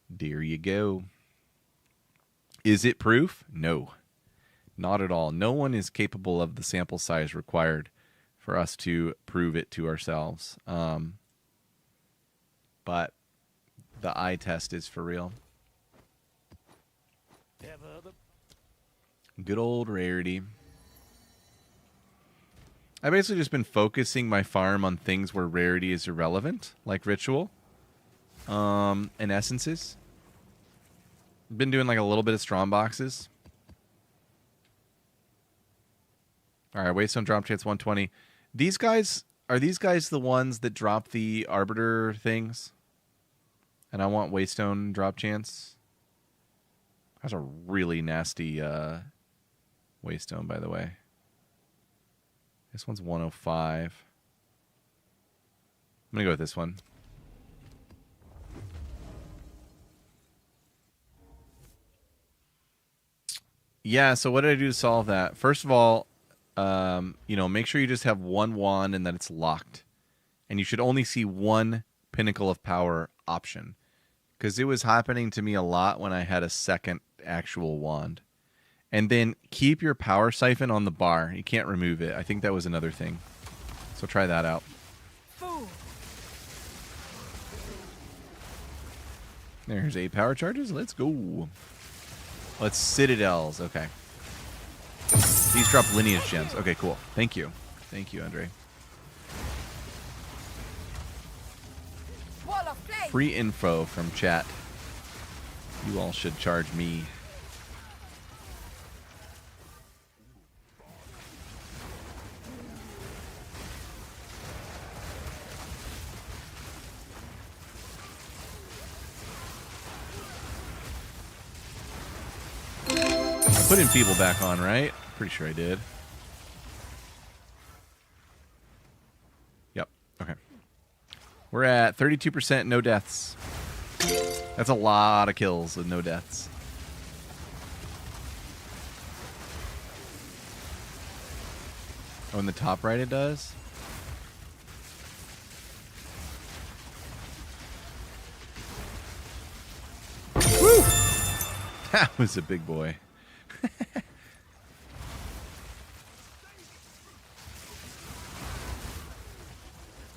there you go. Is it proof? No. Not at all. No one is capable of the sample size required for us to prove it to ourselves. But the eye test is for real. Good old rarity. I've basically just been focusing my farm on things where rarity is irrelevant, like Ritual and Essences. Been doing like a little bit of strong boxes. All right, Waystone drop chance 120. These guys, are these guys the ones that drop the Arbiter things? And I want Waystone drop chance. That's a really nasty Waystone, by the way. This one's 105. I'm going to go with this one. Yeah, so what did I do to solve that? First of all, make sure you just have one wand and that it's locked. And you should only see one Pinnacle of Power option. Because it was happening to me a lot when I had a second actual wand. And then keep your power siphon on the bar. You can't remove it. I think that was another thing. So try that out. There's 8 power charges. Let's go. Let's Citadels. Okay. These drop lineage gems. Okay, cool. Thank you. Thank you, Andre. Free info from chat. You all should charge me. Put Enfeeble back on, right? Pretty sure I did. Yep. Okay. We're at 32% no deaths. That's a lot of kills with no deaths. Oh, in the top right it does? Woo! That was a big boy.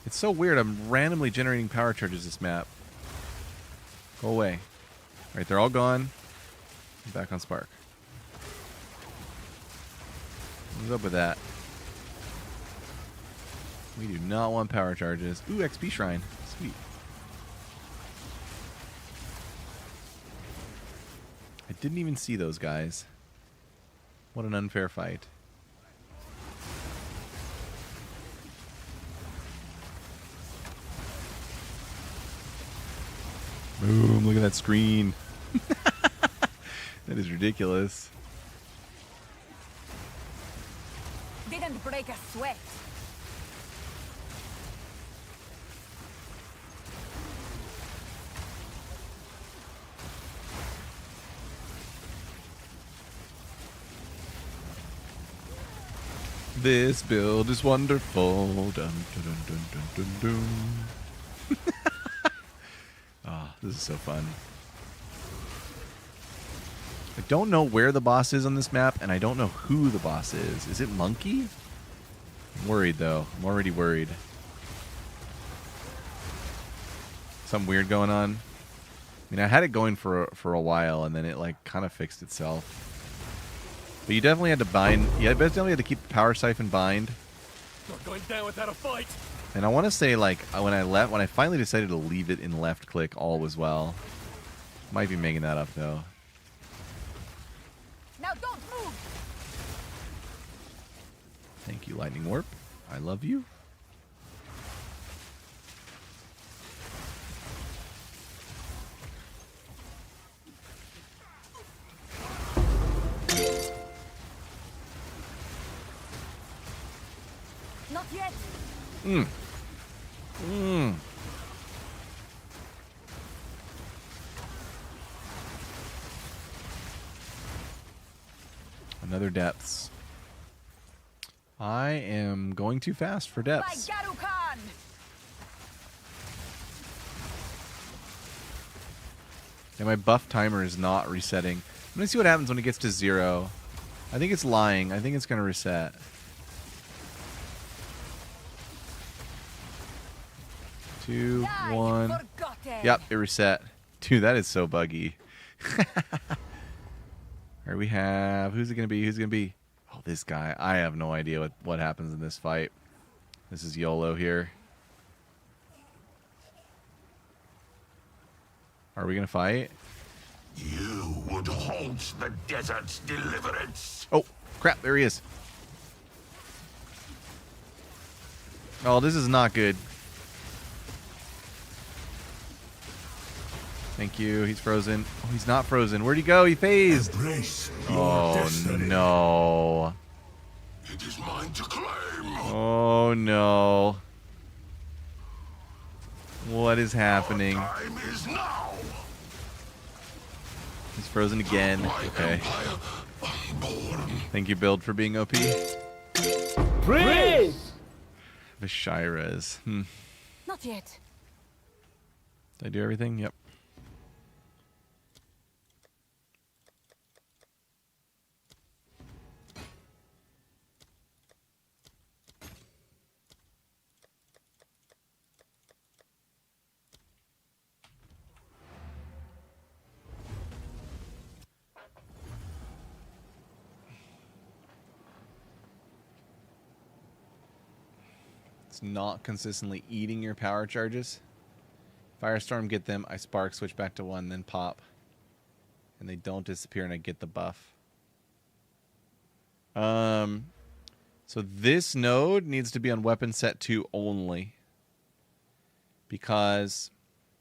It's so weird. I'm randomly generating power charges this map. Go away. All right, they're all gone. I'm back on Spark. What's up with that? We do not want power charges. Ooh, XP Shrine. Sweet. I didn't even see those guys. What an unfair fight. Boom, look at that screen. That is ridiculous. Didn't break a sweat. This build is wonderful. Dun, dun, dun, dun, dun, dun, dun. Oh, this is so fun. I don't know where the boss is on this map, and I don't know who the boss is. Is it Monkey? I'm worried, though. I'm already worried. Something weird going on. I mean, I had it going for a while, and then it like kind of fixed itself. But you definitely had to bind. Yeah, you definitely had to keep the power siphon bind. Not going down without a fight. And I want to say, like, when I finally decided to leave it in left click, all was well. Might be making that up though. Now don't move. Thank you, Lightning Warp. I love you. Not yet. Another depths. I am going too fast for By depths. Garu Khan. And my buff timer is not resetting. I'm going to see what happens when it gets to 0. I think it's lying. I think it's going to reset. 2, Yeah, 1. you forgotten. Yep, it reset. Dude, that is so buggy. Alright, we have... Who's it going to be? Who's it going to be? Oh, this guy. I have no idea what happens in this fight. This is YOLO here. Are we going to fight? You would halt the desert's deliverance. Oh, crap. There he is. Oh, this is not good. Thank you. He's frozen. Oh, he's not frozen. Where'd he go? He phased. Embrace your Oh, destiny. no. It is mine to claim. Oh, no. What is happening? Time is now. He's frozen again. My Okay. empire unborn. Thank you, Build, for being OP. Freeze! Vishiras. Not yet. Did I do everything? Yep. It's not consistently eating your power charges. Firestorm, get them. I spark, switch back to 1, then pop. And they don't disappear, and I get the buff. So this node needs to be on weapon set 2 only. Because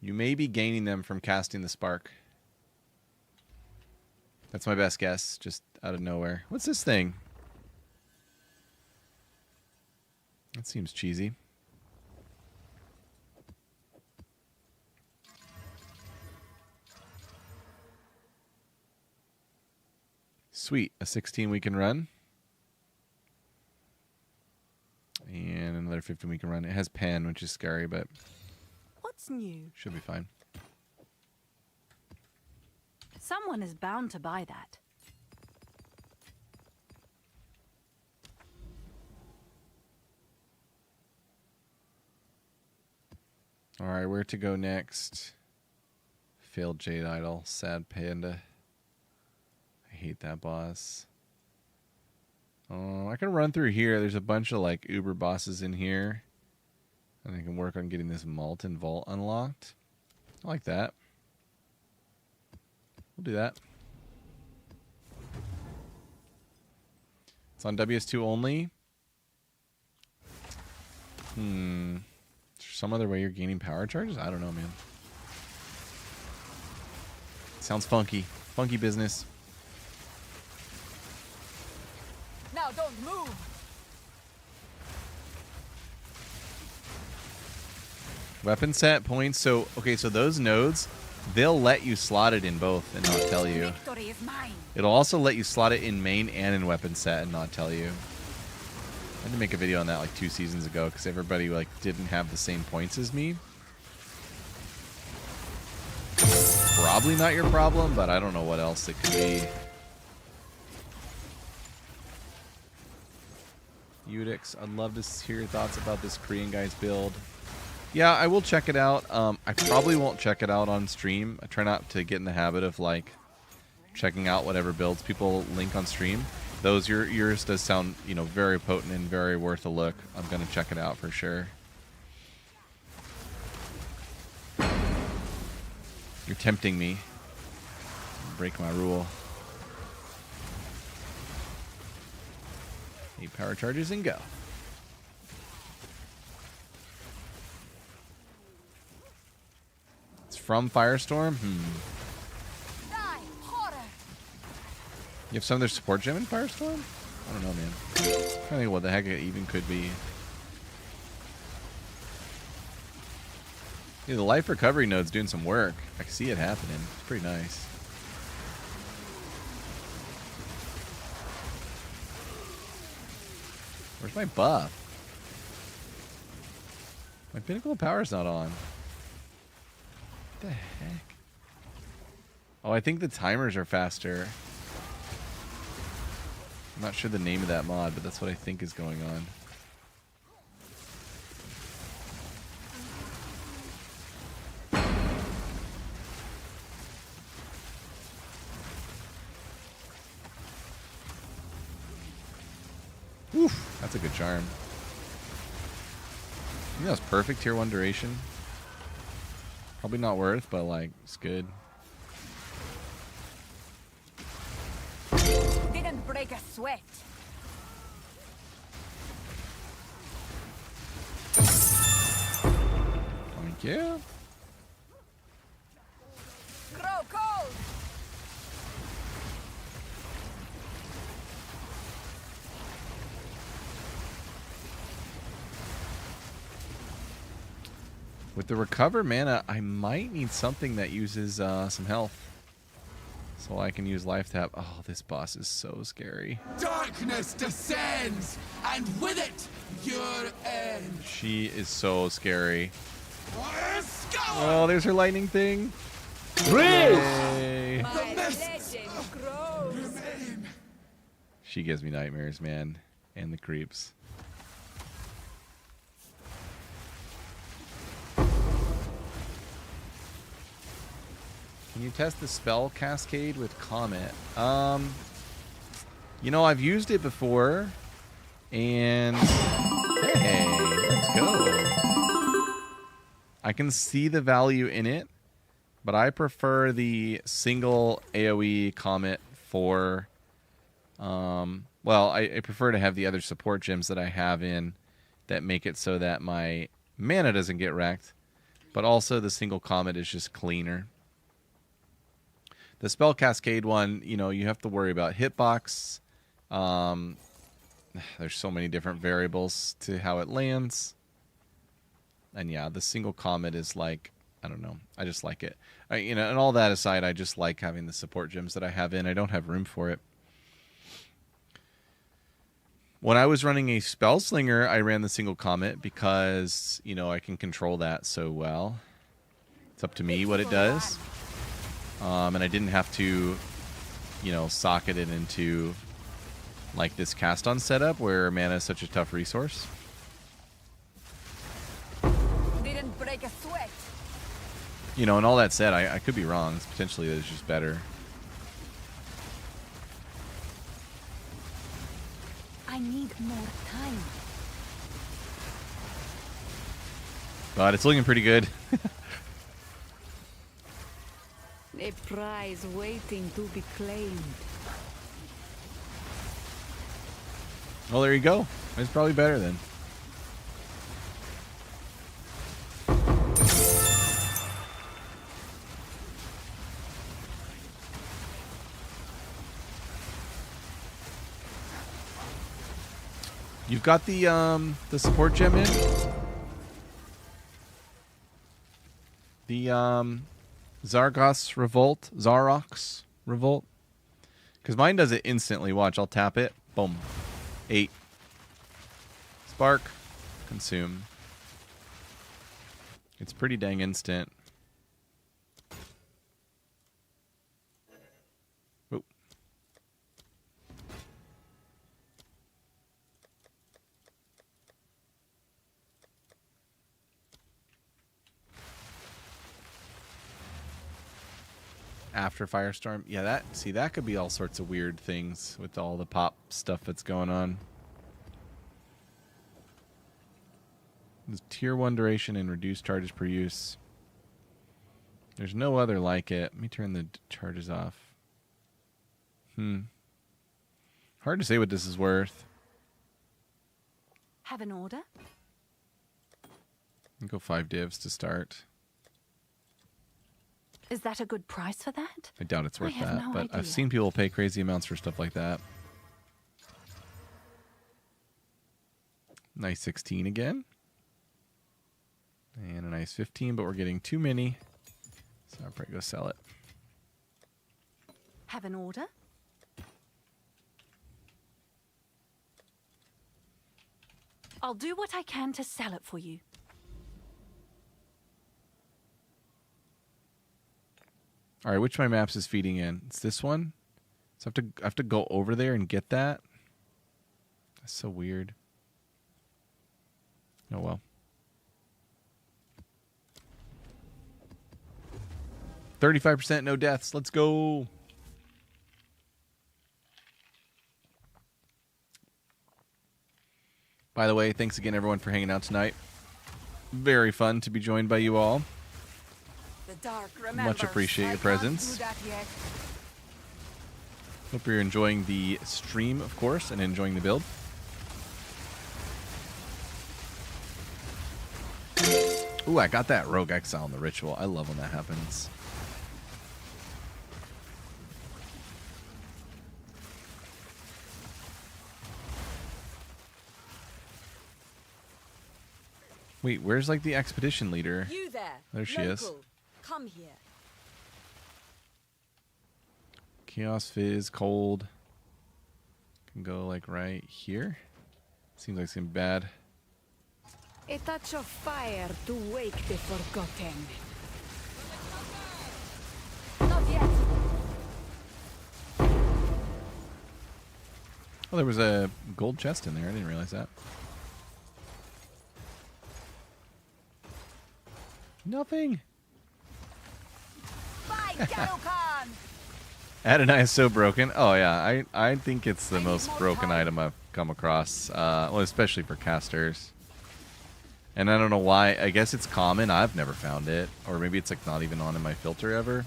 you may be gaining them from casting the spark. That's my best guess, just out of nowhere. What's this thing? That seems cheesy. Sweet. A 16 we can run. And another 15 we can run. It has pen, which is scary, but What's new? should be fine. Someone is bound to buy that. Alright, where to go next? Failed Jade Idol. Sad Panda. I hate that boss. Oh, I can run through here. There's a bunch of like Uber bosses in here. And I can work on getting this Molten Vault unlocked. I like that. We'll do that. It's on WS2 only. Some other way you're gaining power charges? I don't know, man. Sounds funky. Funky business. Now don't move. Weapon set points. So, okay, so those nodes, they'll let you slot it in both and not tell you. Victory is mine. It'll also let you slot it in main and in weapon set and not tell you. I had to make a video on that like 2 seasons ago because everybody like didn't have the same points as me. Probably not your problem, but I don't know what else it could be. Udix, I'd love to hear your thoughts about this Korean guy's build. Yeah, I will check it out. I probably won't check it out on stream. I try not to get in the habit of like checking out whatever builds people link on stream. Those yours does sound, you know, very potent and very worth a look. I'm gonna check it out for sure. You're tempting me. Break my rule. 8 power charges and go. from Firestorm? Die, horror. You have some of their support gem in Firestorm? I don't know, man. I'm trying to think what the heck it even could be. Yeah, the life recovery node's doing some work. I can see it happening. It's pretty nice. Where's my buff? My pinnacle of power's not on. What the heck? Oh, I think the timers are faster. I'm not sure the name of that mod, but that's what I think is going on. Oof, that's a good charm. I think that was perfect tier 1 duration. Probably not worth, but like, it's good. Didn't break a sweat. Thank you. Grow cold. With the recover mana, I might need something that uses some health. So I can use life tap. Oh, this boss is so scary. Darkness descends, and with it, your end. She is so scary. Let's go! Oh, there's her lightning thing. Freeze! Yay. My legend grows. She gives me nightmares, man. And the creeps. Can you test the spell cascade with Comet? You know, I've used it before. And hey, let's go. I can see the value in it, but I prefer the single AoE Comet for well, I prefer to have the other support gems that I have in that make it so that my mana doesn't get wrecked, but also the single Comet is just cleaner. The spell cascade one, you know, you have to worry about hitbox. There's so many different variables to how it lands. And yeah, the single Comet is like, I don't know. I just like it. You know, and all that aside, I just like having the support gems that I have in. I don't have room for it. When I was running a spell slinger, I ran the single Comet because, you know, I can control that so well. It's up to me what it does. And I didn't have to, you know, socket it into like this cast on setup where mana is such a tough resource. Didn't break a sweat. You know, and all that said, I could be wrong. It's potentially it's just better. I need more time. But it's looking pretty good. A prize waiting to be claimed. Well, there you go. It's probably better then. You've got the support gem in. The Zargoth's Revolt, Zarox Revolt. Because mine does it instantly. Watch, I'll tap it. Boom. 8. Spark. Consume. It's pretty dang instant. Oh. After Firestorm. Yeah, that could be all sorts of weird things with all the pop stuff that's going on. There's tier 1 duration and reduced charges per use. There's no other like it. Let me turn the charges off. Hard to say what this is worth. Have an order? I'll go 5 divs to start. Is that a good price for that? I doubt it's I worth have that, no but idea. I've seen people pay crazy amounts for stuff like that. Nice 16 again. And a nice 15, but we're getting too many. So I'll probably go sell it. Have an order? I'll do what I can to sell it for you. All right, which of my maps is feeding in? It's this one. So I have to go over there and get that. That's so weird. Oh well. 35% no deaths. Let's go. By the way, thanks again everyone for hanging out tonight. Very fun to be joined by you all. The dark remembers. Much appreciate I your can't presence. do that yet. Hope you're enjoying the stream, of course, and enjoying the build. Ooh, I got that Rogue Exile in the ritual. I love when that happens. Wait, where's like the expedition leader? You there. There she is. Local. Come here. Chaos Fizz, cold. Can go like right here. Seems like some bad. A touch of fire to wake the forgotten. Not yet. Oh, there was a gold chest in there. I didn't realize that. Nothing. By Garukan! Adonai is so broken. Oh yeah, I think it's the I need most more broken time. item I've come across. Well, especially for casters. And I don't know why. I guess it's common. I've never found it, or maybe it's like not even on in my filter ever.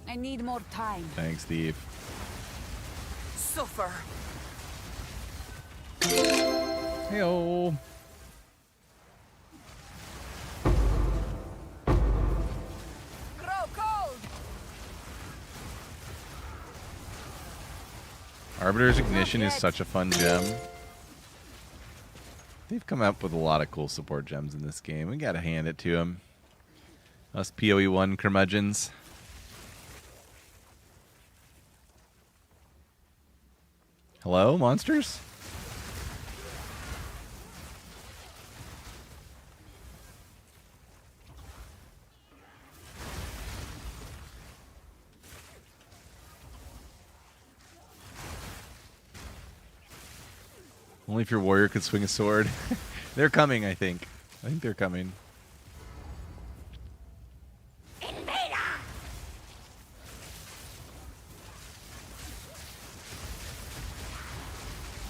I need more time. Thanks, Steve. Suffer. Heyo. Grow cold. Arbiter's Ignition is such a fun gem. They've come up with a lot of cool support gems in this game. We gotta hand it to them. Us PoE1 curmudgeons. Hello, monsters? Only if your warrior could swing a sword. They're coming, I think. I think they're coming.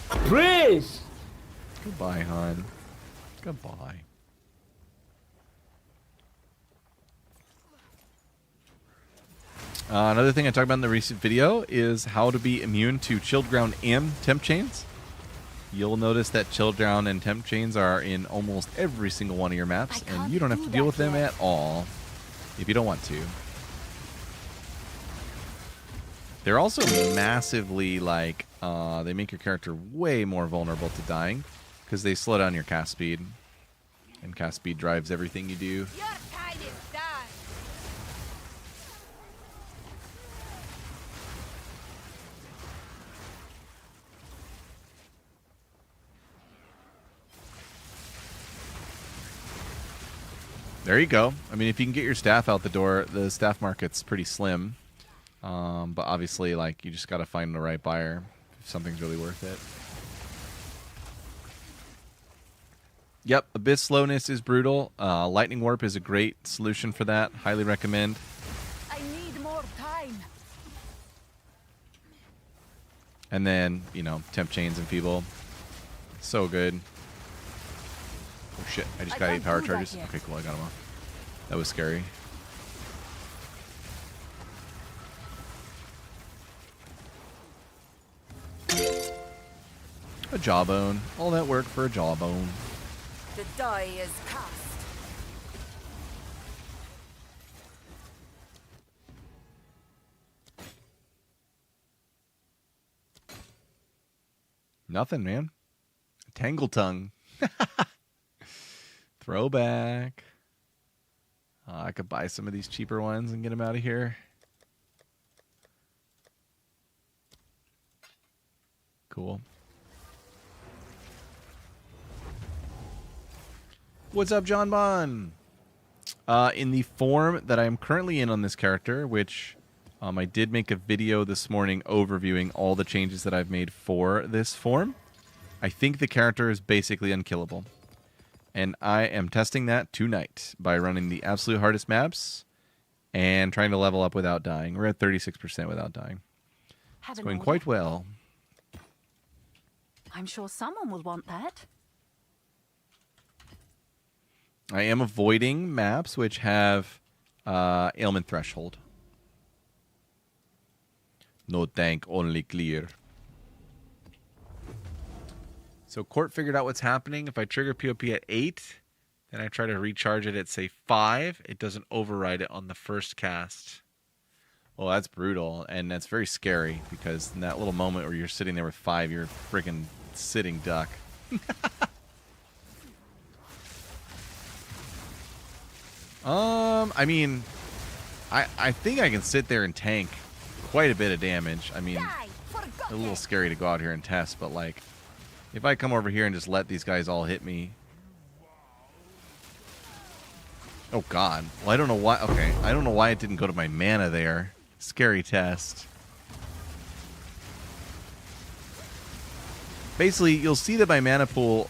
Praise! Goodbye, hon. Goodbye. Another thing I talked about in the recent video is how to be immune to chilled ground and temp chains. You'll notice that chilled ground and temp chains are in almost every single one of your maps, I and can't you don't have do to deal that with them yet. at all if you don't want to. They're also massively, like, they make your character way more vulnerable to dying because they slow down your cast speed. And cast speed drives everything you do. Your time is done. There you go. I mean, if you can get your staff out the door, the staff market's pretty slim. But obviously, like, you just got to find the right buyer if something's really worth it. Yep, Abyss slowness is brutal. Lightning Warp is a great solution for that. Highly recommend. I need more time. And then, you know, Temp Chains and Feeble. So good. Oh shit, I just I got 8 can't power do that charges. yet. Okay, cool, I got them off. That was scary. A jawbone. All that work for a jawbone. The die is cast. Nothing, man. Tangle tongue. Throwback. I could buy some of these cheaper ones and get them out of here. Cool. What's up, John Bon? In the form that I'm currently in on this character, which I did make a video this morning overviewing all the changes that I've made for this form, I think the character is basically unkillable. And I am testing that tonight by running the absolute hardest maps and trying to level up without dying. We're at 36% without dying. It's going quite well. I'm sure someone will want that. I am avoiding maps which have ailment threshold. No tank, only clear. So Court figured out what's happening. If I trigger POP at 8, then I try to recharge it at, say, 5, it doesn't override it on the first cast. Well, that's brutal, and that's very scary, because in that little moment where you're sitting there with 5, you're a freaking sitting duck. I mean, I think I can sit there and tank quite a bit of damage. I mean, a little scary to go out here and test, but like, if I come over here and just let these guys all hit me. Oh God. Well, I don't know why. Okay, I don't know why it didn't go to my mana there. Scary test. Basically, you'll see that my mana pool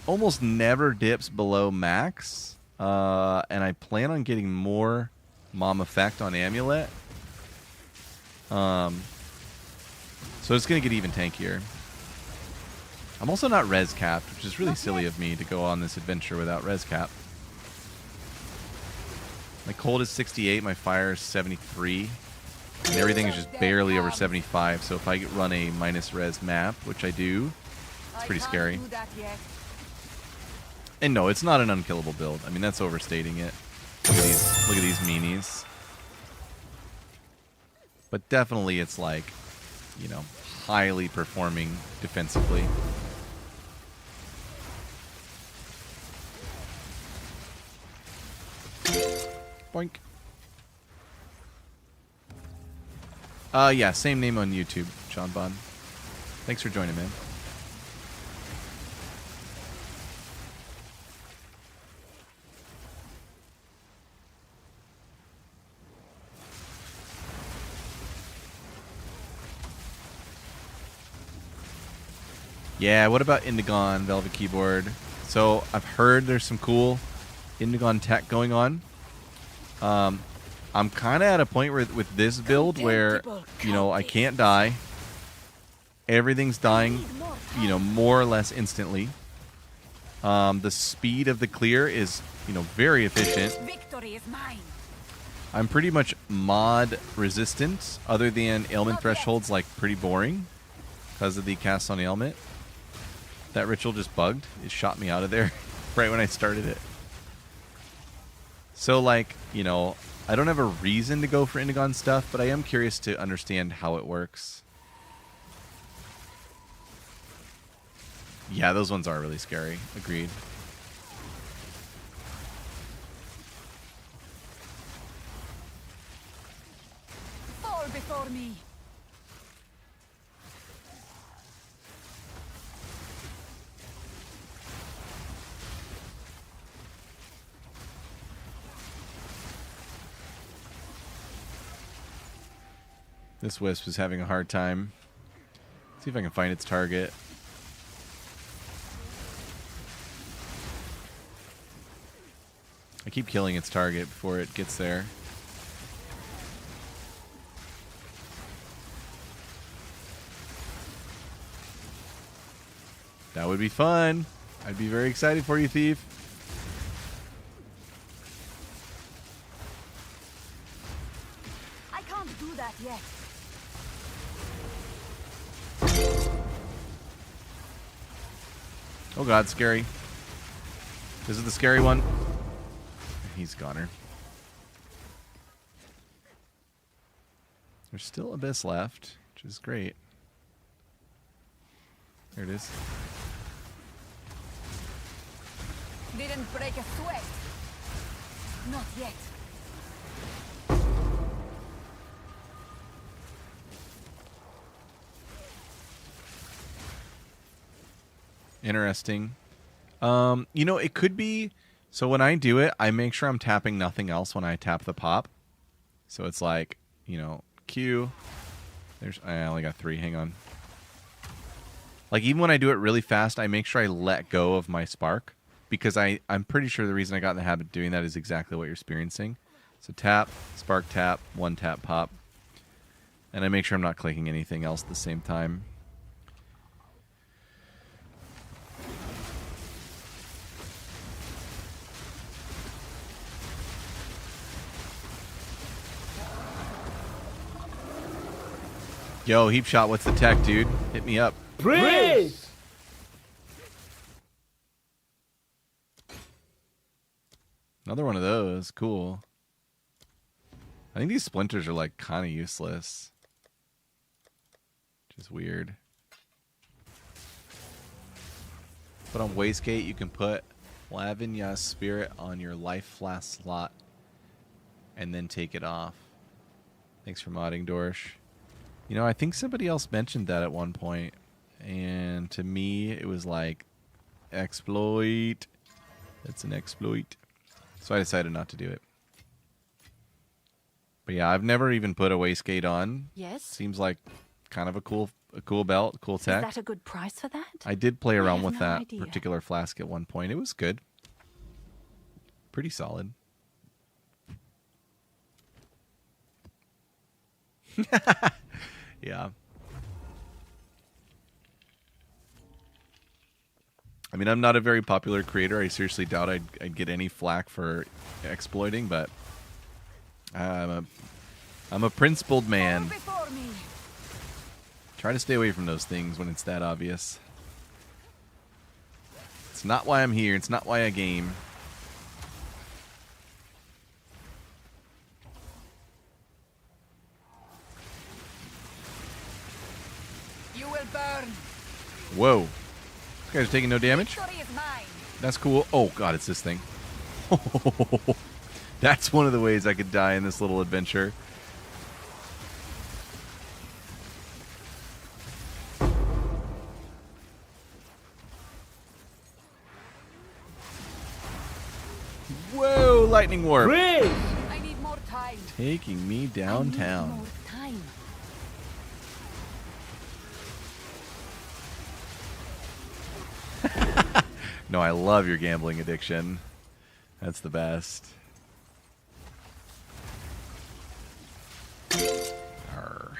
almost never dips below max. And I plan on getting more Mom effect on Amulet. So it's going to get even tankier. I'm also not res capped, which is really silly of me to go on this adventure without res cap. My cold is 68, my fire is 73, and everything is just barely over 75. So if I run a minus res map, which I do, it's pretty scary. And no, it's not an unkillable build. I mean, that's overstating it. Look at these meanies. But definitely it's like, you know, highly performing defensively. Boink. Yeah, same name on YouTube, John Bond. Thanks for joining, man. Yeah, what about Indigon Velvet Keyboard? So I've heard there's some cool Indigon tech going on. I'm kind of at a point where with this build where, you know, I can't die. Everything's dying, you know, more or less instantly. The speed of the clear is, you know, very efficient. Victory is mine. I'm pretty much mod resistant, other than ailment thresholds, like pretty boring because of the cast on ailment. That ritual just bugged. It shot me out of there right when I started it. So, like, you know, I don't have a reason to go for Indigon stuff, but I am curious to understand how it works. Yeah, those ones are really scary. Agreed. Fall before me. This wisp is having a hard time. Let's see if I can find its target. I keep killing its target before it gets there. That would be fun. I'd be very excited for you, Thief. I can't do that yet. Oh God, scary. This is the scary one. He's goner. There's still Abyss left, which is great. There it is. Didn't break a sweat. Not yet. Interesting. You know, it could be... So when I do it, I make sure I'm tapping nothing else when I tap the pop. So it's like, you know, Q. I only got 3. Hang on. Like, even when I do it really fast, I make sure I let go of my spark. Because I'm pretty sure the reason I got in the habit of doing that is exactly what you're experiencing. So tap, spark tap, 1 tap pop. And I make sure I'm not clicking anything else at the same time. Yo, Heap Shot, what's the tech, dude? Hit me up. Freeze! Another one of those. Cool. I think these splinters are like kind of useless. Which is weird. But on Wastegate, you can put Lavinia Spirit on your life flask slot and then take it off. Thanks for modding, Dorsh. You know, I think somebody else mentioned that at one point, and to me, it was like, exploit. That's an exploit. So I decided not to do it. But yeah, I've never even put a Wastegate on. Yes? Seems like kind of a cool belt, cool tech. Is that a good price for that? I did play around with no that idea. particular flask at one point. It was good. Pretty solid. Yeah. I mean, I'm not a very popular creator. I seriously doubt I'd get any flack for exploiting, but I'm a principled man. Before me. Try to stay away from those things when it's that obvious. It's not why I'm here. It's not why I game. You will burn. Whoa. This guy's taking no damage? Victory is mine. That's cool. Oh, God, it's this thing. That's one of the ways I could die in this little adventure. Whoa, lightning warp. Freeze! I need more time. Taking me I need downtown. more time. No, I love your gambling addiction. That's the best. Arr.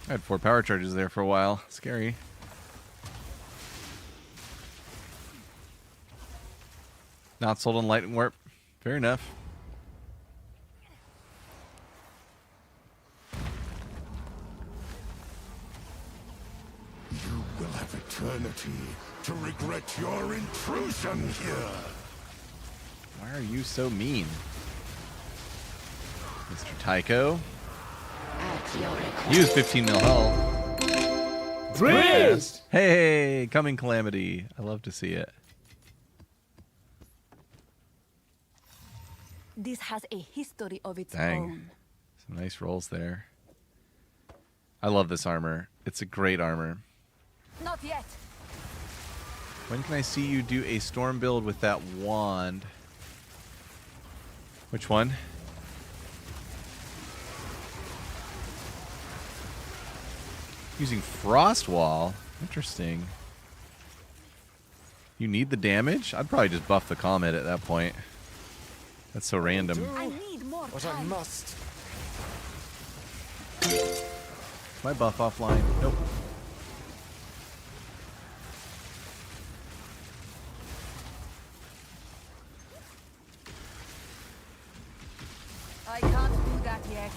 I had 4 power charges there for a while. Scary. Not sold on Lightning Warp. Fair enough. You will have eternity to regret your intrusion here. Why are you so mean? Mr. Tycho. Use 15 mil health. Freeze! Hey, coming calamity. I love to see it. This has a history of its Dang. own. Some nice rolls there. I love this armor. It's a great armor. Not yet. When can I see you do a storm build with that wand? Which one? Using Frost Wall? Interesting. You need the damage? I'd probably just buff the Comet at that point. That's so random. I need more But I time. must. My buff offline. Nope. I can't do that yet.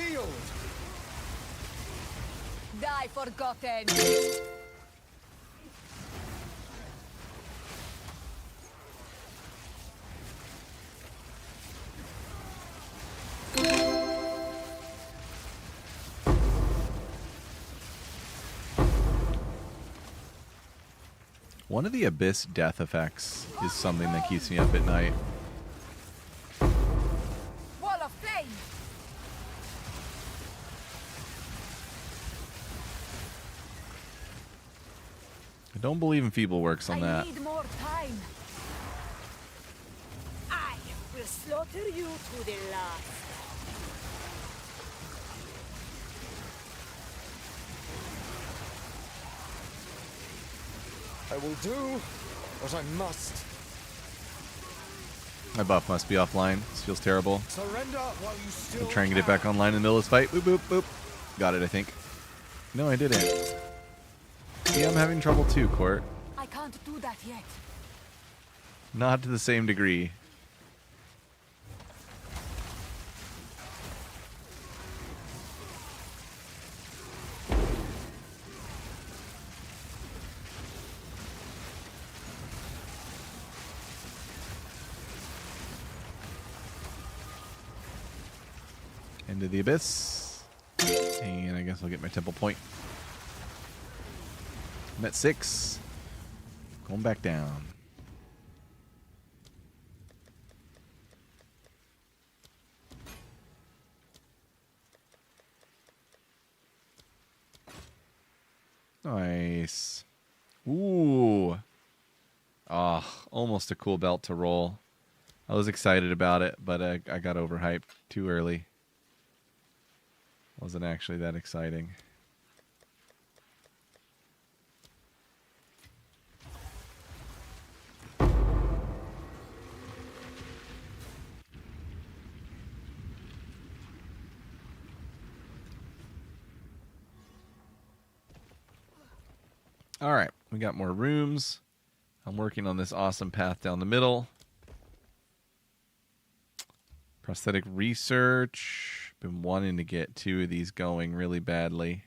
guild. Die forgotten. One of the Abyss death effects is something that keeps me up at night. Wall of flame. I don't believe in feeble works on I that. need more time. I will slaughter you to the last. I will do what I must. My buff must be offline. This feels terrible. Surrender while you still I'm trying to get it back online in the middle of this fight. Boop, boop, boop. Got it, I think. No, I didn't. See, I'm having trouble too, Court. I can't do that yet. Not to the same degree. Into the abyss. And I guess I'll get my temple point. I'm at 6. Going back down. Nice. Ooh. Ah, almost a cool belt to roll. I was excited about it, but I got overhyped too early. Wasn't actually that exciting. All right, we got more rooms. I'm working on this awesome path down the middle. Prosthetic research. Been wanting to get 2 of these going really badly.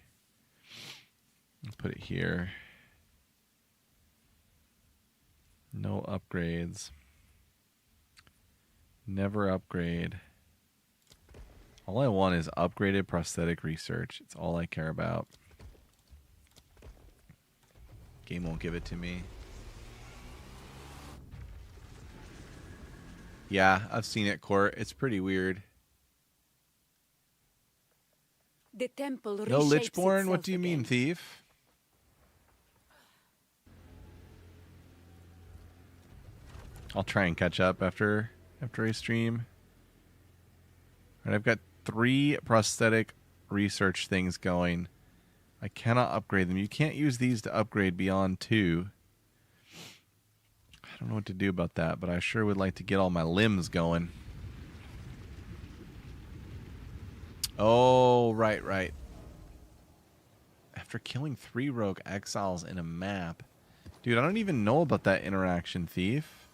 I'll put it here. No upgrades. Never upgrade. All I want is upgraded prosthetic research. It's all I care about. Game won't give it to me. Yeah, I've seen it, Court. It's pretty weird. The temple No reshapes Lichborn? itself What do you mean, again. thief? I'll try and catch up after I stream. All right, I've got 3 prosthetic research things going. I cannot upgrade them. You can't use these to upgrade beyond 2. I don't know what to do about that, but I sure would like to get all my limbs going. Oh, right. After killing 3 rogue exiles in a map. Dude, I don't even know about that interaction, thief.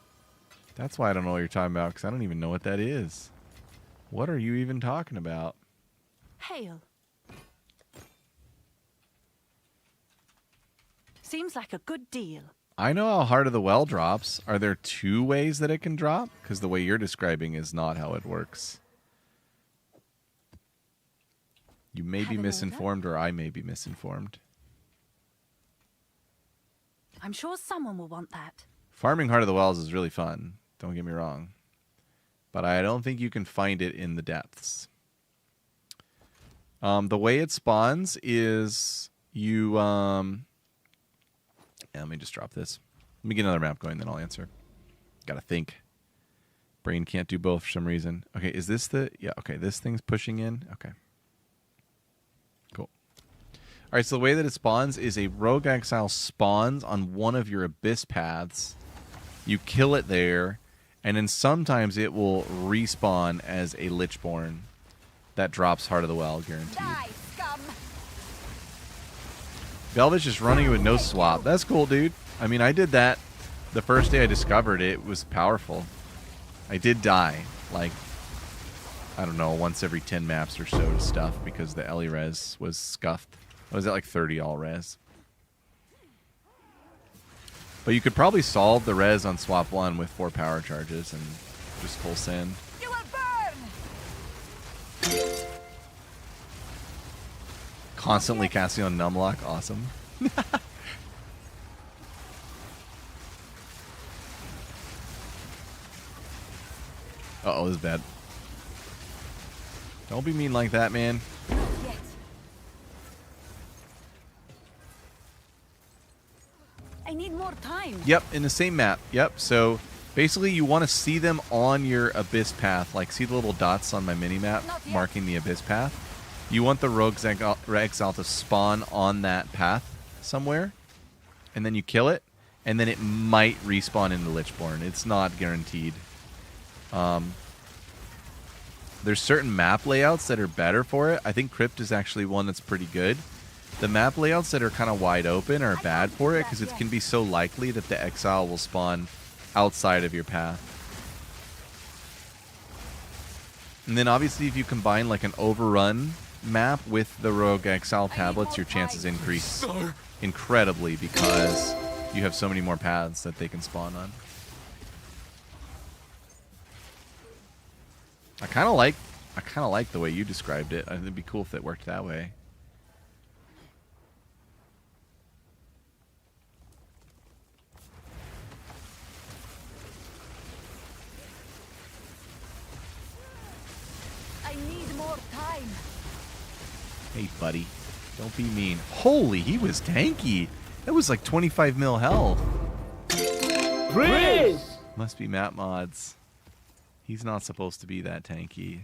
That's why I don't know what you're talking about, because I don't even know what that is. What are you even talking about? Hail. Seems like a good deal. I know how Heart of the Well drops. Are there 2 ways that it can drop? Because the way you're describing is not how it works. You may be Have an misinformed, or I may be misinformed. I'm sure someone will want that. Farming Heart of the Wells is really fun. Don't get me wrong. But I don't think you can find it in the depths. The way it spawns is you... yeah, let me just drop this. Let me get another map going, then I'll answer. Gotta think. Brain can't do both for some reason. Okay, is this the... Yeah, okay, this thing's pushing in. Okay. Cool. All right, so the way that it spawns is a rogue exile spawns on one of your abyss paths. You kill it there, and then sometimes it will respawn as a Lichborn that drops Heart of the Well, guaranteed. Die, scum! Velvet's just running with no swap. That's cool, dude. I mean, I did that the first day I discovered it. It was powerful. I did die, like, I don't know, once every 10 maps or so to stuff because the Ellie res was scuffed. I was at like 30 all res. But you could probably solve the res on swap 1 with 4 power charges and just full send. You will burn! Constantly casting on Numlock, awesome. Uh-oh, this is bad. Don't be mean like that, man. Not yet. I need more time. Yep, in the same map. Yep, so basically you want to see them on your Abyss path. Like, see the little dots on my mini-map marking the Abyss path? You want the Rogue's Exile to spawn on that path somewhere, and then you kill it, and then it might respawn into Lichborn. It's not guaranteed. There's certain map layouts that are better for it. I think Crypt is actually one that's pretty good. The map layouts that are kind of wide open are bad for it because it can be so likely that the Exile will spawn outside of your path. And then obviously if you combine like an overrun map with the Rogue Exile tablets, your chances increase incredibly because you have so many more paths that they can spawn on. I kind of like the way you described it. I think it'd be cool if it worked that way. I need more time. Hey, buddy. Don't be mean. Holy, he was tanky. That was like 25 mil health. Freeze! Must be map mods. He's not supposed to be that tanky.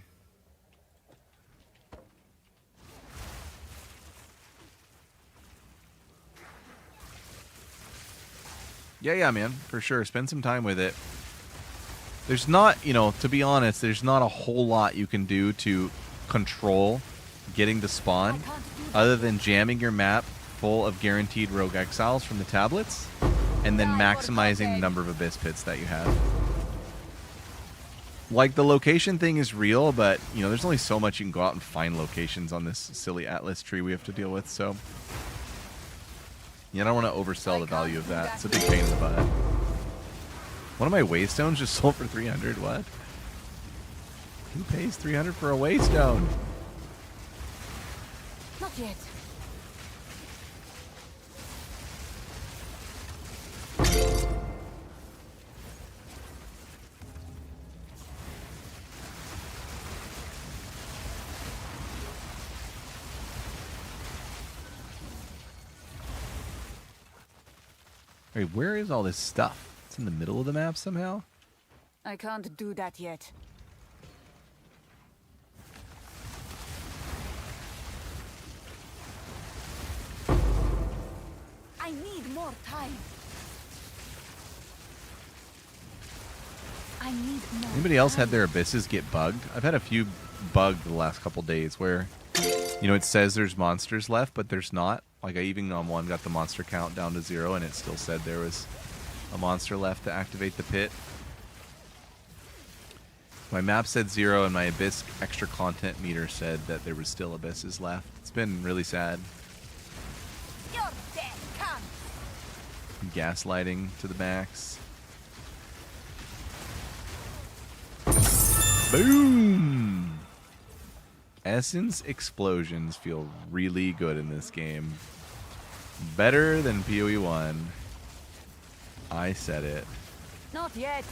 Yeah, man. For sure. Spend some time with it. There's not, to be honest, there's not a whole lot you can do to control getting to spawn other than jamming your map full of guaranteed Rogue Exiles from the tablets and then maximizing the number of Abyss Pits that you have. Like, the location thing is real, but, there's only so much you can go out and find locations on this silly Atlas tree we have to deal with, so... I don't want to oversell the value of that. It's a big pain in the butt. One of my waystones just sold for 300. What? Who pays 300 for a waystone? Not yet. Wait, where is all this stuff? It's in the middle of the map somehow? I can't do that yet. I need more time. I need more Anybody else time. had their abysses get bugged? I've had a few bugged the last couple days where, it says there's monsters left, but there's not. Like, I even on one got the monster count down to 0, and it still said there was a monster left to activate the pit. My map said 0, and my Abyss extra content meter said that there was still abysses left. It's been really sad. You're dead, come. Gaslighting to the max. Boom! Essence explosions feel really good in this game. Better than PoE 1. I said it. Not yet.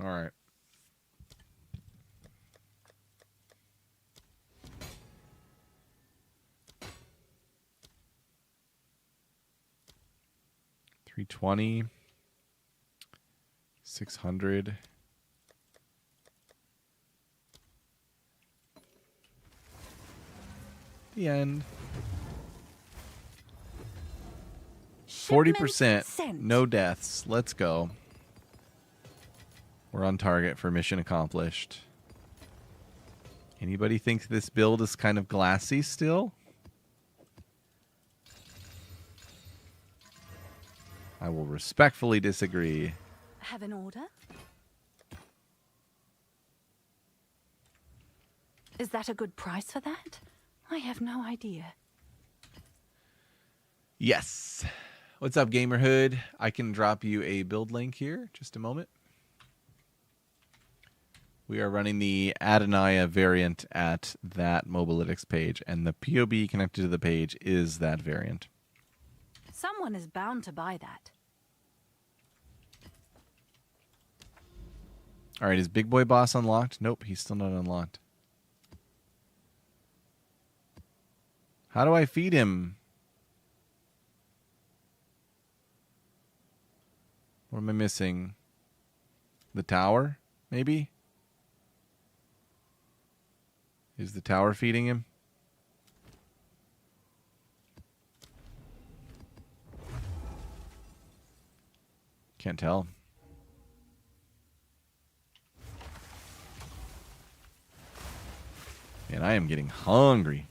All right. $320, 600. The end. 40%. No deaths. Let's go. We're on target for mission accomplished. Anybody think this build is kind of glassy still? I will respectfully disagree. Have an order? Is that a good price for that? I have no idea. Yes. What's up, Gamerhood? I can drop you a build link here. Just a moment. We are running the Adonai variant at that Mobalytics page, and the POB connected to the page is that variant. Someone is bound to buy that. All right, is Big Boy Boss unlocked? Nope, he's still not unlocked. How do I feed him? What am I missing? The tower, maybe? Is the tower feeding him? Can't tell. Man, I am getting hungry.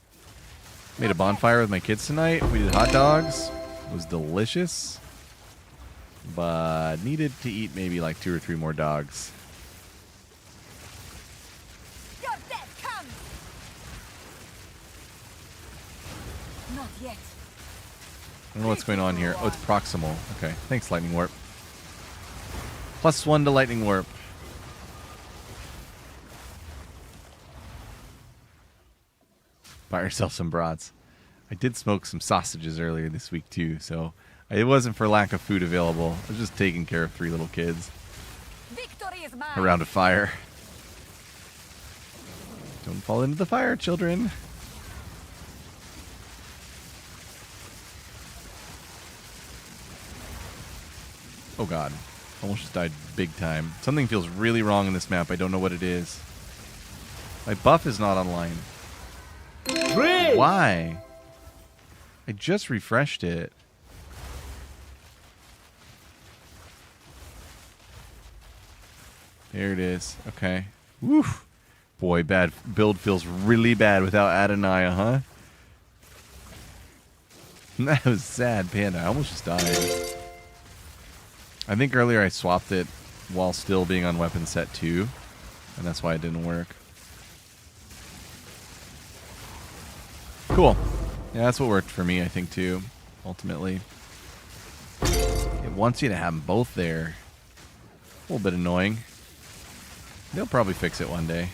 Made a bonfire with my kids tonight. We did hot dogs. It was delicious. But needed to eat maybe like 2 or 3 more dogs. Your death comes! Not yet. I don't know what's going on here. Oh, it's proximal. Okay. Thanks, Lightning Warp. +1 to Lightning Warp. Buy yourself some brats. I did smoke some sausages earlier this week, too, so it wasn't for lack of food available. I was just taking care of 3 little kids Victory is mine. around a fire. Don't fall into the fire, children. Oh god. Almost just died big time. Something feels really wrong in this map. I don't know what it is. My buff is not online. Freeze! Why? I just refreshed it. There it is. Okay. Woo. Boy, bad build feels really bad without Adonai, huh? That was sad, Panda. I almost just died. I think earlier I swapped it while still being on weapon set 2, and that's why it didn't work. Cool. Yeah, that's what worked for me, I think, too, ultimately. It wants you to have them both there. A little bit annoying. They'll probably fix it one day.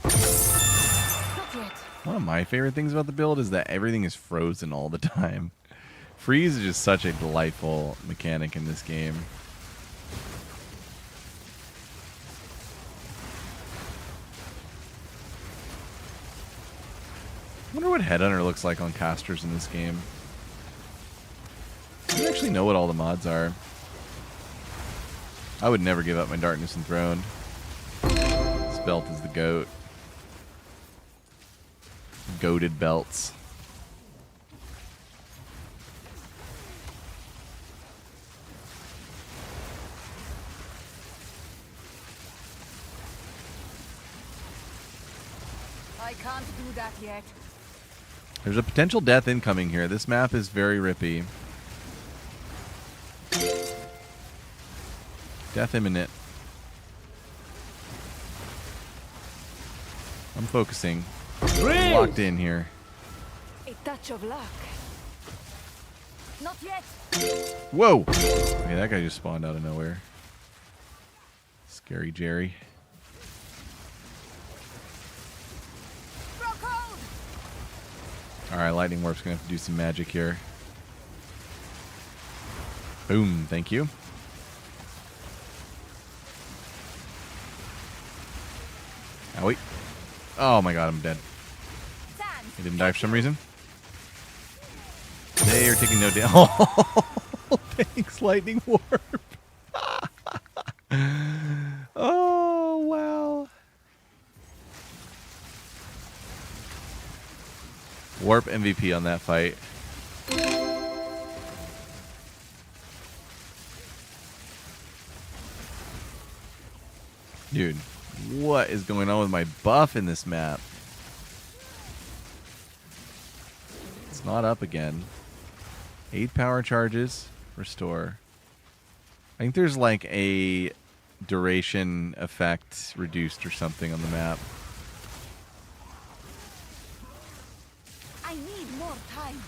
Not yet. One of my favorite things about the build is that everything is frozen all the time. Freeze is just such a delightful mechanic in this game. I wonder what Headhunter looks like on casters in this game. I don't actually know what all the mods are. I would never give up my Darkness Enthroned. This belt is the goat. Goated belts. I can't do that yet. There's a potential death incoming here. This map is very rippy. Death imminent. I'm focusing. Freeze! Locked in here. A touch of luck. Not yet. Whoa! Okay, that guy just spawned out of nowhere. Scary Jerry. Rockhold! Alright, Lightning Warp's gonna have to do some magic here. Boom, thank you. Owie. Oh my god, I'm dead. Sand. He didn't die for some reason. They are taking no damage. Oh, thanks, Lightning Warp. Oh, wow. Warp MVP on that fight. Dude, what is going on with my buff in this map? It's not up again. 8 power charges. Restore. I think there's like a duration effect reduced or something on the map. I need more time.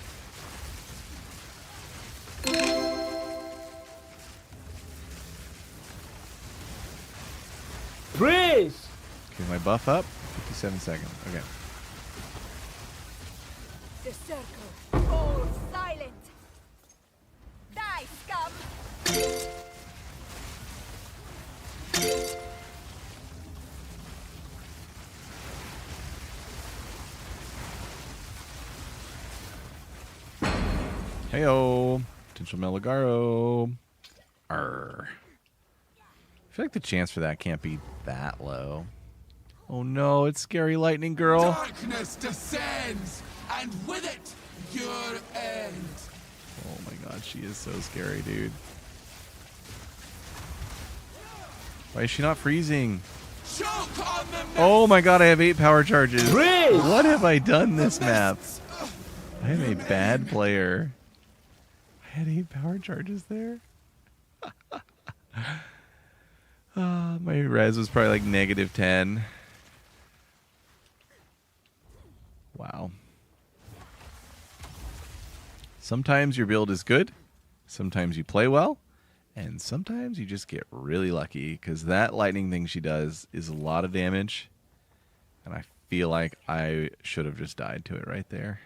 Freeze! Okay, my buff up. 57 seconds. Okay. The circle. All silent. Die, scum! Heyo. Potential Meligaro. Arr. I feel like the chance for that can't be that low. Oh no, it's Scary Lightning Girl. Darkness descends, and with it, your end. Oh my god, she is so scary, dude. Why is she not freezing? Choke on the Oh my god, I have 8 power charges. Freeze! What have I done this map? I am a bad player. I had 8 power charges there. My res was probably like -10. Wow. Sometimes your build is good. Sometimes you play well. And sometimes you just get really lucky because that lightning thing she does is a lot of damage. And I feel like I should have just died to it right there.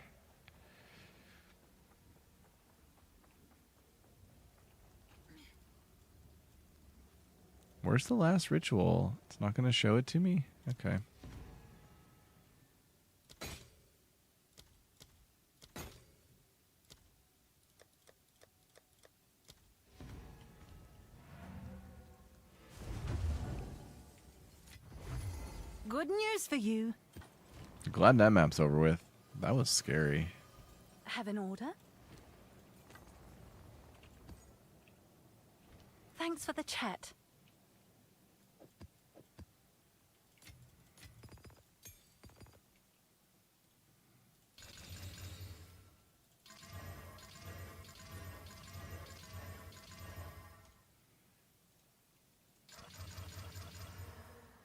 Where's the last ritual? It's not going to show it to me? Okay. Good news for you. Glad that map's over with. That was scary. Have an order? Thanks for the chat.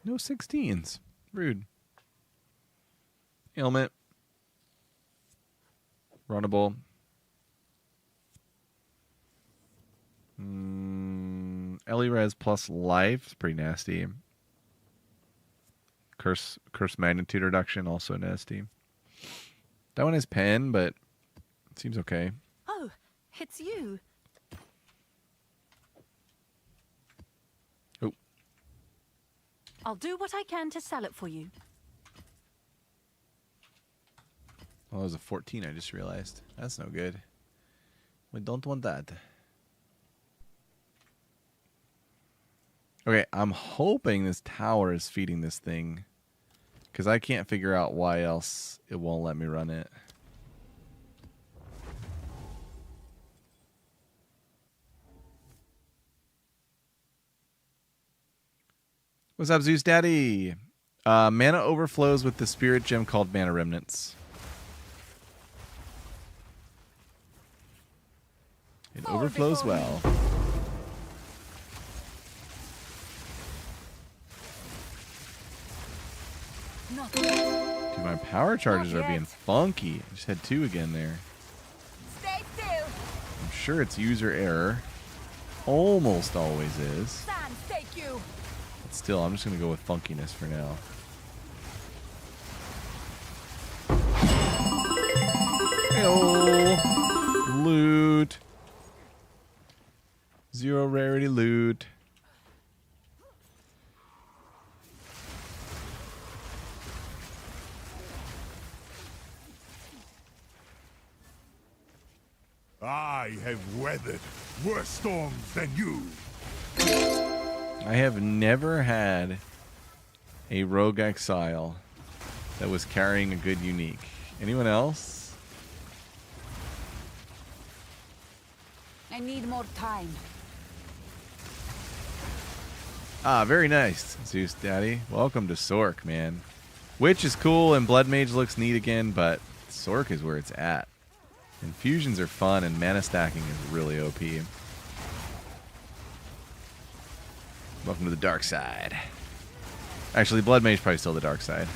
No 16s. Rude. Ailment. Runnable. Ellie Res plus life is pretty nasty. Curse magnitude reduction also nasty. That one is pen, but it seems okay. Oh, it's you. Oh. I'll do what I can to sell it for you. Well, that was a 14, I just realized. That's no good. We don't want that. Okay, I'm hoping this tower is feeding this thing. Because I can't figure out why else it won't let me run it. What's up, Zeus Daddy? Mana overflows with the spirit gem called Mana Remnants. It overflows well. Dude, my power charges are being funky. I just had 2 again there. Stay still. I'm sure it's user error. Almost always is. Sand, take you. But still, I'm just going to go with funkiness for now. Hey-oh. Loot. 0 rarity loot. I have weathered worse storms than you. I have never had a rogue exile that was carrying a good unique. Anyone else? I need more time. Ah, very nice, Zeus Daddy. Welcome to Sork, man. Witch is cool and Blood Mage looks neat again, but Sork is where it's at. Infusions are fun, and mana stacking is really OP. Welcome to the dark side. Actually, Blood Mage probably still the dark side.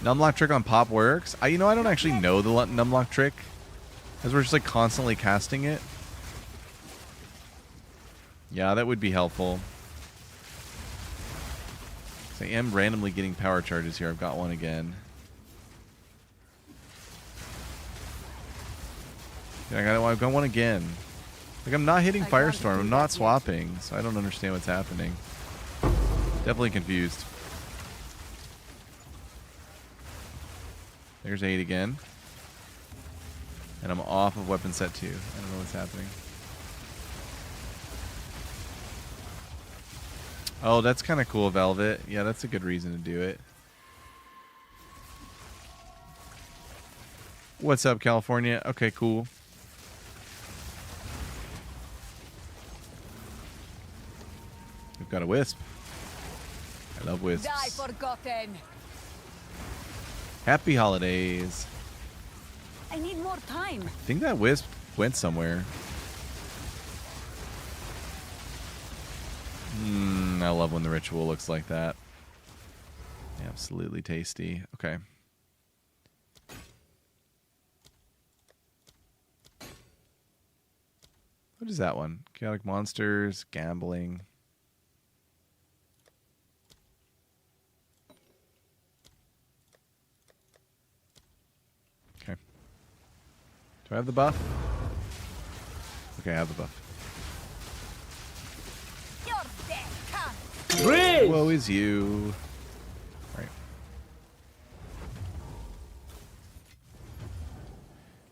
Numlock trick on pop works. I don't actually know the numlock trick, as we're just like constantly casting it. Yeah, that would be helpful. So I am randomly getting power charges here. I've got one again. Yeah, I've got one again. Like, I'm not hitting Firestorm. I'm not swapping, so I don't understand what's happening. Definitely confused. There's 8 again. And I'm off of weapon set 2. I don't know what's happening. Oh, that's kind of cool, Velvet. Yeah, that's a good reason to do it. What's up, California? Okay, cool. We've got a wisp. I love wisps. Die forgotten. Happy holidays. I need more time. I think that wisp went somewhere. I love when the ritual looks like that. Absolutely tasty. Okay. What is that one? Chaotic monsters, gambling. Okay. Do I have the buff? Okay, I have the buff. Freeze! Woe is you. All right.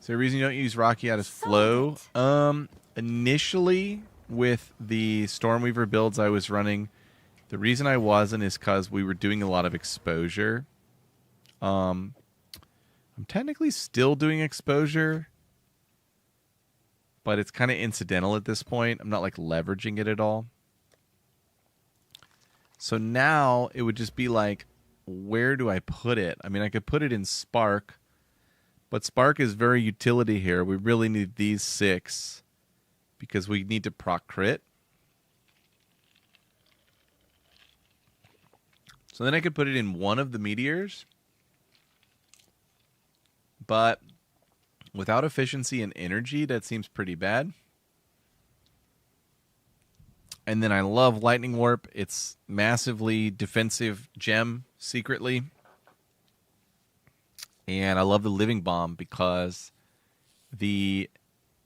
Is there a reason you don't use Rocky out as flow? Initially, with the Stormweaver builds I was running, the reason I wasn't is because we were doing a lot of exposure. I'm technically still doing exposure, but it's kind of incidental at this point. I'm not like leveraging it at all. So now it would just be like, where do I put it? I mean, I could put it in Spark, but Spark is very utility here. We really need these 6 because we need to proc crit. So then I could put it in one of the meteors, but without efficiency and energy, that seems pretty bad. And then I love Lightning Warp. It's massively defensive gem secretly. And I love the Living Bomb because the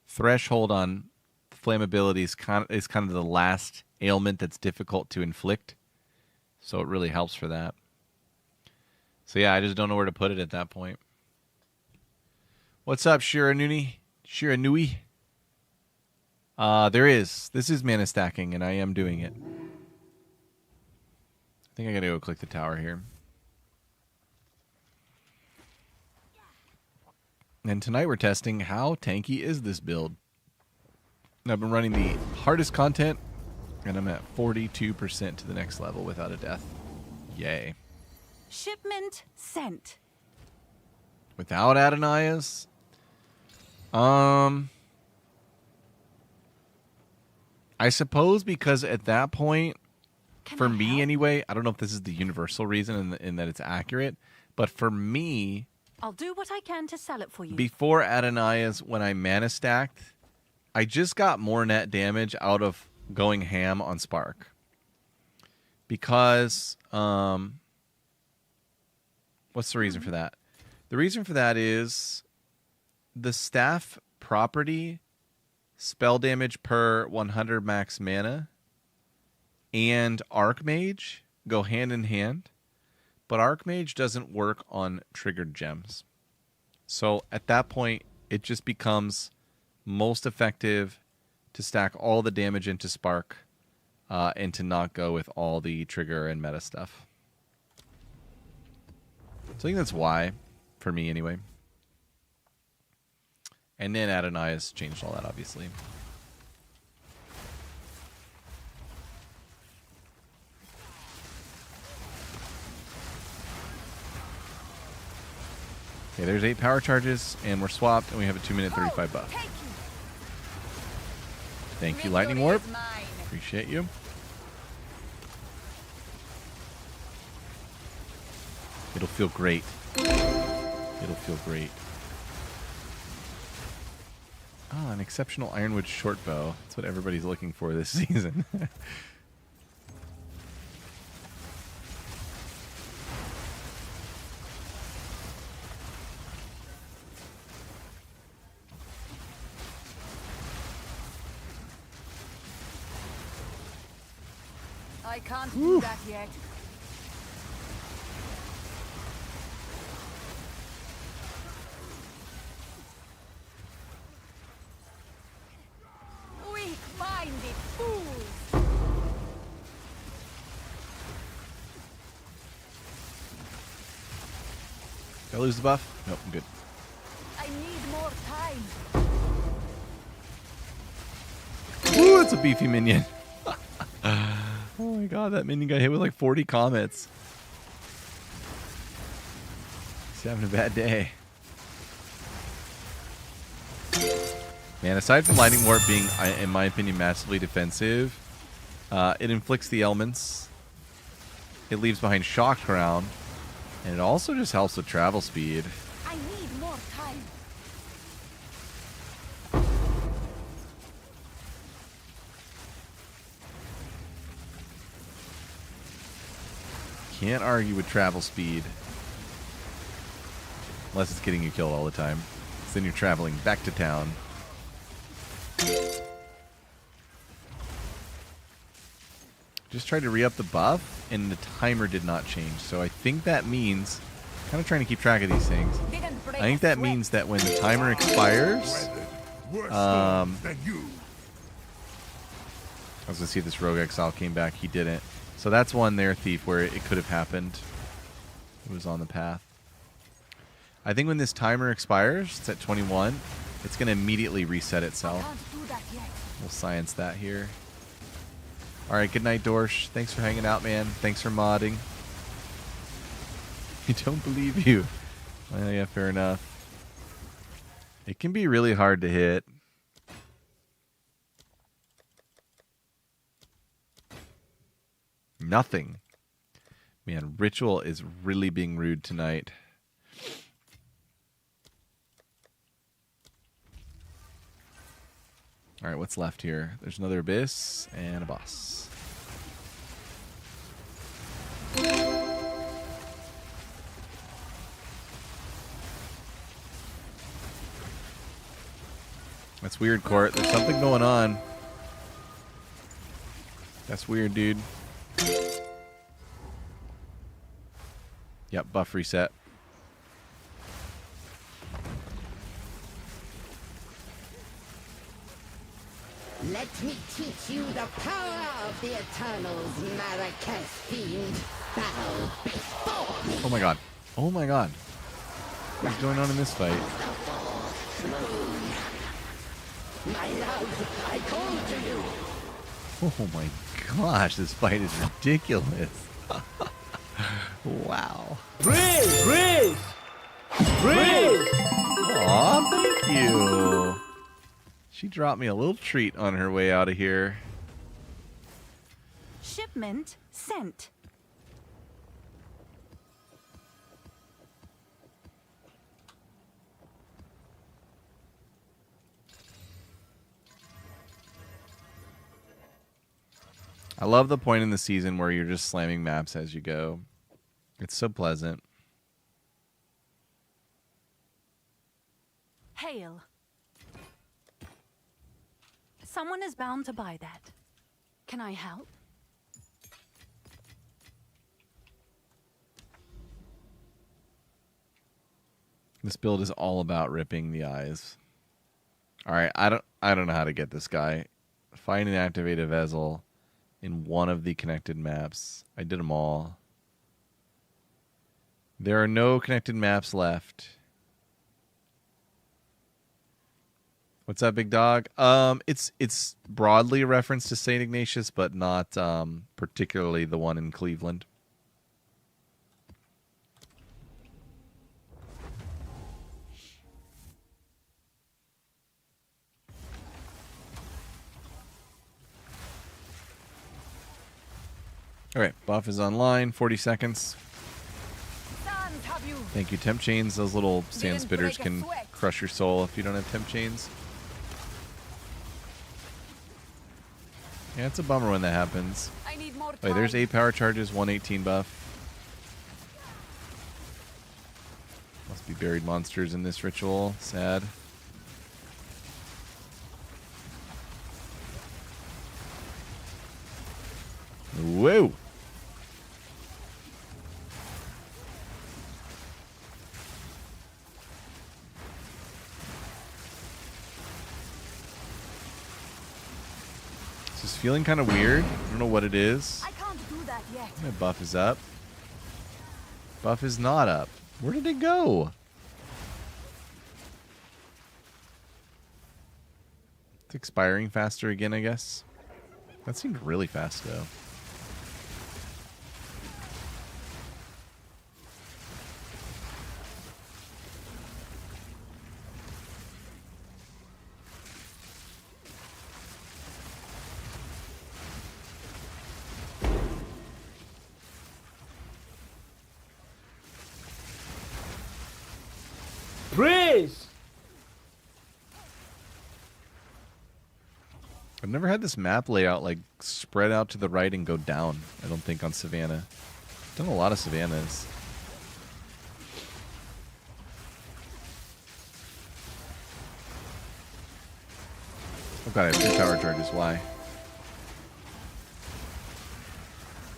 threshold on flammability is kind of the last ailment that's difficult to inflict. So it really helps for that. So yeah, I just don't know where to put it at that point. What's up, Shiranui? Shiranui? There is. This is mana stacking, and I am doing it. I think I gotta go click the tower here. And tonight we're testing how tanky is this build. I've been running the hardest content, and I'm at 42% to the next level without a death. Yay. Shipment sent. Without Adonias? I suppose because at that point, for me anyway, I don't know if this is the universal reason in that it's accurate, but for me, I'll do what I can to sell it for you. before Adonias, when I mana stacked, I just got more net damage out of going ham on Spark. Because, what's the reason for that? The reason for that is the staff property, spell damage per 100 max mana, and Archmage go hand in hand, but Archmage doesn't work on triggered gems. So at that point, it just becomes most effective to stack all the damage into Spark and to not go with all the trigger and meta stuff. So I think that's why, for me anyway. And then Adonais changed all that, obviously. Okay, there's 8 power charges, and we're swapped, and we have a 2-minute 35 buff. Take you. Thank you, Lightning Warp. Victory is mine. Appreciate you. It'll feel great. It'll feel great. Oh, an exceptional Ironwood short bow. That's what everybody's looking for this season. I can't do that yet. Weak-minded fools! Did I lose the buff? Nope, I'm good. I need more time. Ooh, it's a beefy minion. Oh my god, that minion got hit with like 40 comets. He's having a bad day. Man, aside from Lightning Warp being, in my opinion, massively defensive, it inflicts the elements. It leaves behind Shock Crown. And it also just helps with travel speed. I need more time. Can't argue with travel speed. Unless it's getting you killed all the time. So then you're traveling back to town. Just tried to re-up the buff, and the timer did not change. So I think that means... kind of trying to keep track of these things. I think that means that when the timer expires... Worse than you. I was going to see if this Rogue Exile came back. He didn't. So that's one there, Thief, where it could have happened. It was on the path. I think when this timer expires, it's at 21, it's going to immediately reset itself. We'll science that here. All right, good night, Dorsch. Thanks for hanging out, man. Thanks for modding. I don't believe you. Well, yeah, fair enough. It can be really hard to hit. Nothing. Man, Ritual is really being rude tonight. All right, what's left here? There's another Abyss and a boss. That's weird, Court. There's something going on. That's weird, dude. Yep, buff reset. Let me teach you the power of the Eternals, Marrakesh fiend. Bow before me. Oh my god. Oh my god. What's going on in this fight? My love, I call to you. Oh my gosh, this fight is ridiculous. Wow. Freeze! Freeze! Freeze! Aw, thank you. She dropped me a little treat on her way out of here. Shipment sent. I love the point in the season where you're just slamming maps as you go. It's so pleasant. Hail. Someone is bound to buy that. Can I help? This build is all about ripping the eyes. All right, I don't know how to get this guy. Find and activate a vessel in one of the connected maps. I did them all. There are no connected maps left. What's that, big dog? It's broadly a reference to St. Ignatius, but not particularly the one in Cleveland. All right, buff is online. 40 seconds. Sons have you. Thank you, temp chains. Those little sand Didn't spitters break a can sweat. crush your soul if you don't have temp chains. Yeah, it's a bummer when that happens. I need more time. Wait, there's 8 power charges, 118 buff. Must be buried monsters in this ritual. Sad. Whoa! This is feeling kind of weird. I don't know what it is. I can't do that yet. My buff is up. Buff is not up. Where did it go? It's expiring faster again, I guess. That seemed really fast, though. Praise! I've never had this map layout like spread out to the right and go down. I don't think on Savannah. I've done a lot of Savannahs. Oh god, I have 2 power charges. Why?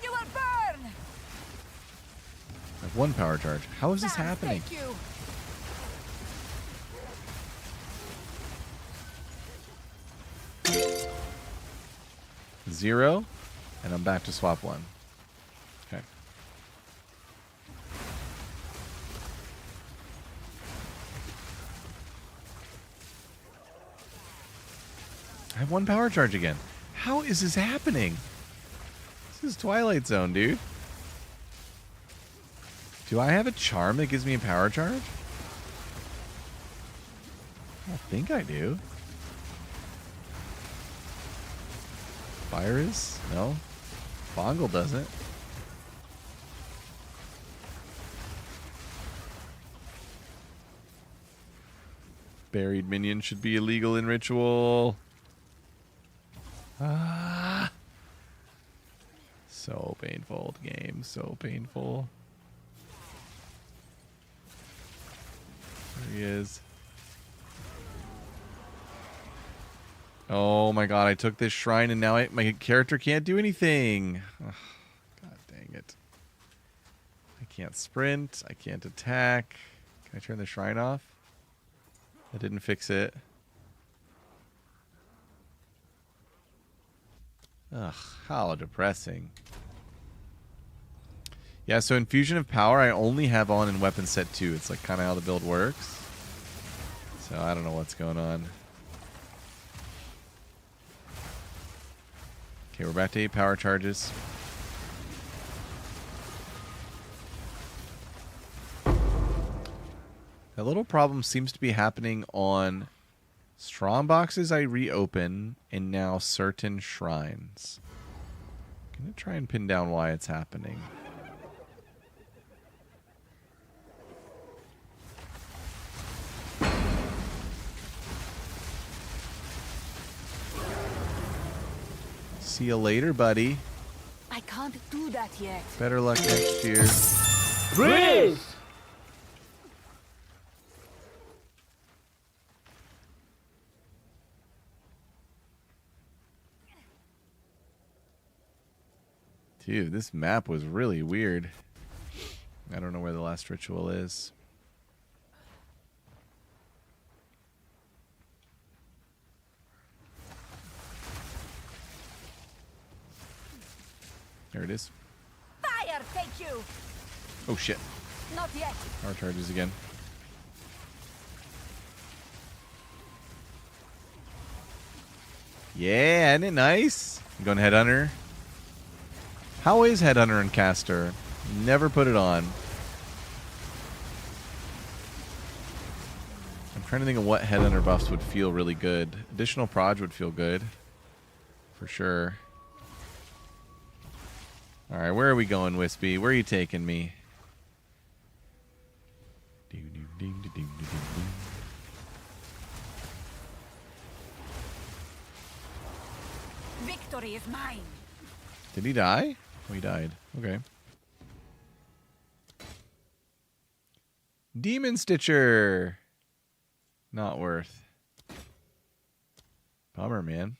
You will burn. I have 1 power charge. How is this Sons, happening? thank you. 0, and I'm back to swap 1. Okay. I have 1 power charge again. How is this happening? This is Twilight Zone, dude. Do I have a charm that gives me a power charge? I think I do. Fire is? No. Bongle doesn't. Buried minion should be illegal in ritual. Ah. So painful, game. So painful. There he is. Oh my god, I took this shrine and now my character can't do anything. Ugh, god dang it. I can't sprint. I can't attack. Can I turn the shrine off? That didn't fix it. Ugh, how depressing. Yeah, so Infusion of Power I only have on in Weapon Set 2. It's like kind of how the build works. So I don't know what's going on. Okay, we're back to 8 power charges. That little problem seems to be happening on strong boxes I reopen and now certain shrines. I'm going to try and pin down why it's happening. See you later, buddy. I can't do that yet. Better luck next year. Praise! Dude, this map was really weird. I don't know where the last ritual is. There it is. Fire, thank you. Oh shit. Not yet. Power charges again. Yeah, isn't it nice? You going Headhunter? How is Headhunter and Caster? Never put it on. I'm trying to think of what Headhunter buffs would feel really good. Additional proj would feel good. For sure. All right, where are we going, Wispy? Where are you taking me? Victory is mine. Did he die? Oh, he died. Okay. Demon Stitcher. Not worth. Bummer, man.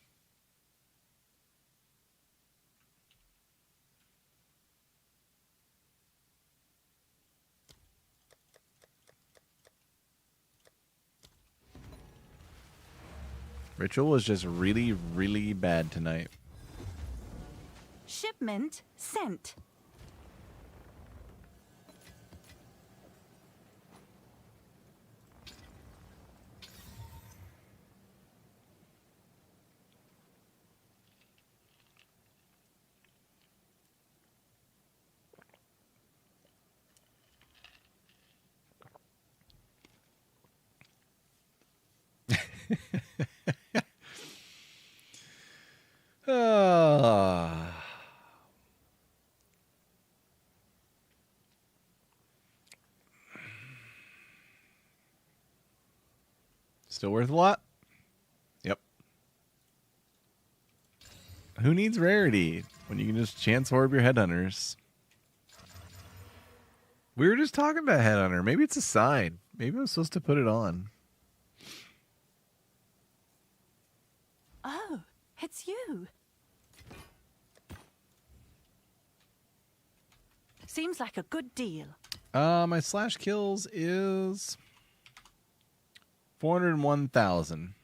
Ritual was just really, really bad tonight. Shipment sent. Ah. Still worth a lot? Yep. Who needs rarity when you can just chance orb your headhunters? We were just talking about headhunter. Maybe it's a sign. Maybe I'm supposed to put it on. Oh, it's you. Seems like a good deal. My slash kills is 401,000.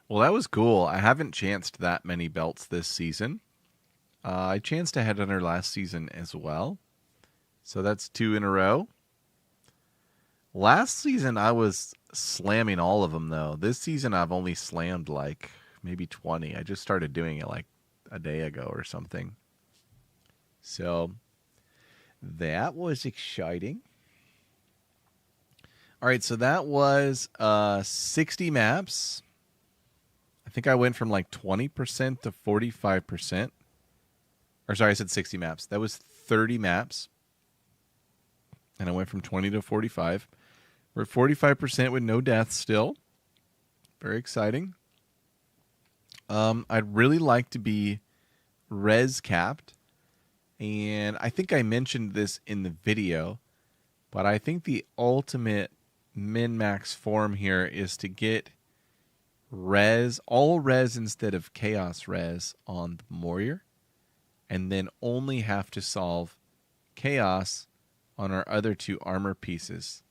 Well, that was cool. I haven't chanced that many belts this season. I chanced a headhunter last season as well. So that's 2 in a row. Last season, I was slamming all of them, though. This season, I've only slammed like maybe 20. I just started doing it like a day ago or something. So that was exciting. All right, so that was 60 maps. I think I went from like 20% to 45%. Or sorry, I said 60 maps. That was 30 maps. And I went from 20 to 45. We're at 45% with no deaths still. Very exciting. I'd really like to be res capped. And I think I mentioned this in the video. But I think the ultimate min-max form here is to get res, all res instead of chaos res on the warrior. And then only have to solve chaos on our other 2 armor pieces,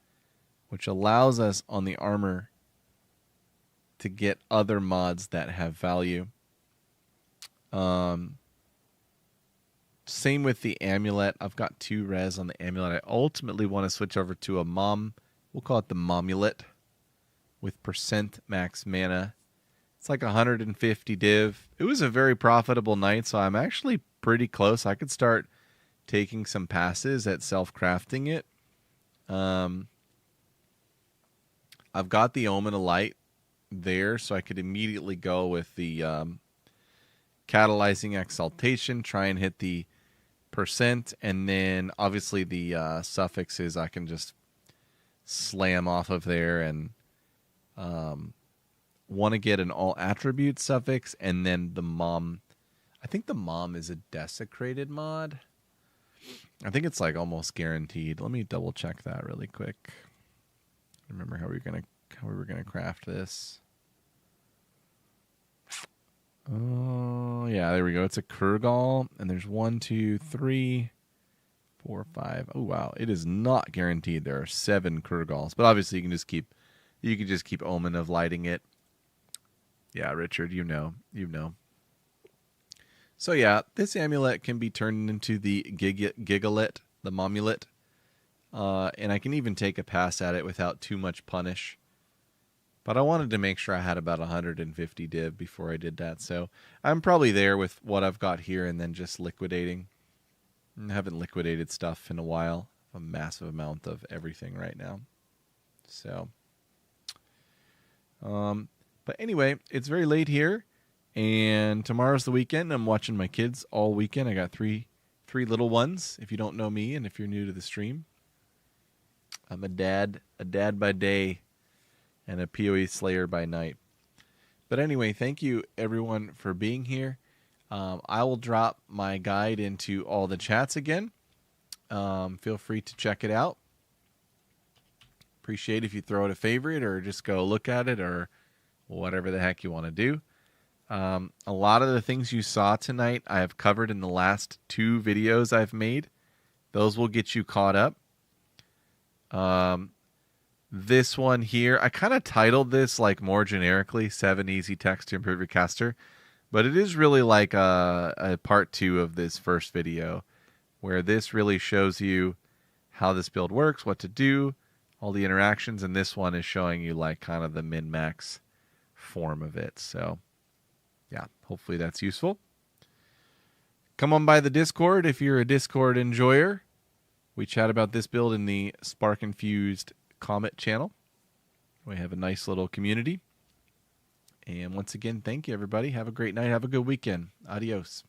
which allows us on the armor to get other mods that have value. Same with the amulet. I've got 2 res on the amulet. I ultimately want to switch over to a mom. We'll call it the momulet with percent max mana. It's like 150 div. It was a very profitable night, so I'm actually pretty close. I could start taking some passes at self-crafting it. I've got the Omen of Light there, so I could immediately go with the Catalyzing Exaltation, try and hit the percent, and then obviously the suffixes I can just slam off of there, and want to get an all attribute suffix, and then the mom. I think the mom is a desecrated mod. I think it's like almost guaranteed. Let me double check that really quick. Remember how we were gonna craft this. Oh yeah, there we go. It's a Kurgal, and there's 1, 2, 3, 4, 5. Oh wow, it is not guaranteed. There are 7 Kurgals, but obviously you can just keep Omen of Lighting it. Yeah, Richard, you know. So yeah, this amulet can be turned into the Gigalet, the Momulet. And I can even take a pass at it without too much punish. But I wanted to make sure I had about 150 div before I did that. So I'm probably there with what I've got here and then just liquidating. I haven't liquidated stuff in a while. A massive amount of everything right now. So But anyway, it's very late here, and tomorrow's the weekend. I'm watching my kids all weekend. I got three little ones. If you don't know me, and if you're new to the stream, I'm a dad by day, and a PoE slayer by night. But anyway, thank you everyone for being here. I will drop my guide into all the chats again. Feel free to check it out. Appreciate if you throw it a favorite or just go look at it or whatever the heck you want to do. A lot of the things you saw tonight I have covered in the last 2 videos I've made. Those will get you caught up. This one here, I kind of titled this like more generically, 7 easy texts to improve your caster. But it is really like a part 2 of this first video, where this really shows you how this build works, what to do, all the interactions, and this one is showing you like kind of the min-max form of it. So yeah, hopefully that's useful. Come on by the Discord if you're a Discord enjoyer. We chat about this build in the Spark Infused Comet channel. We have a nice little community. And once again, thank you everybody. Have a great night. Have a good weekend. Adios.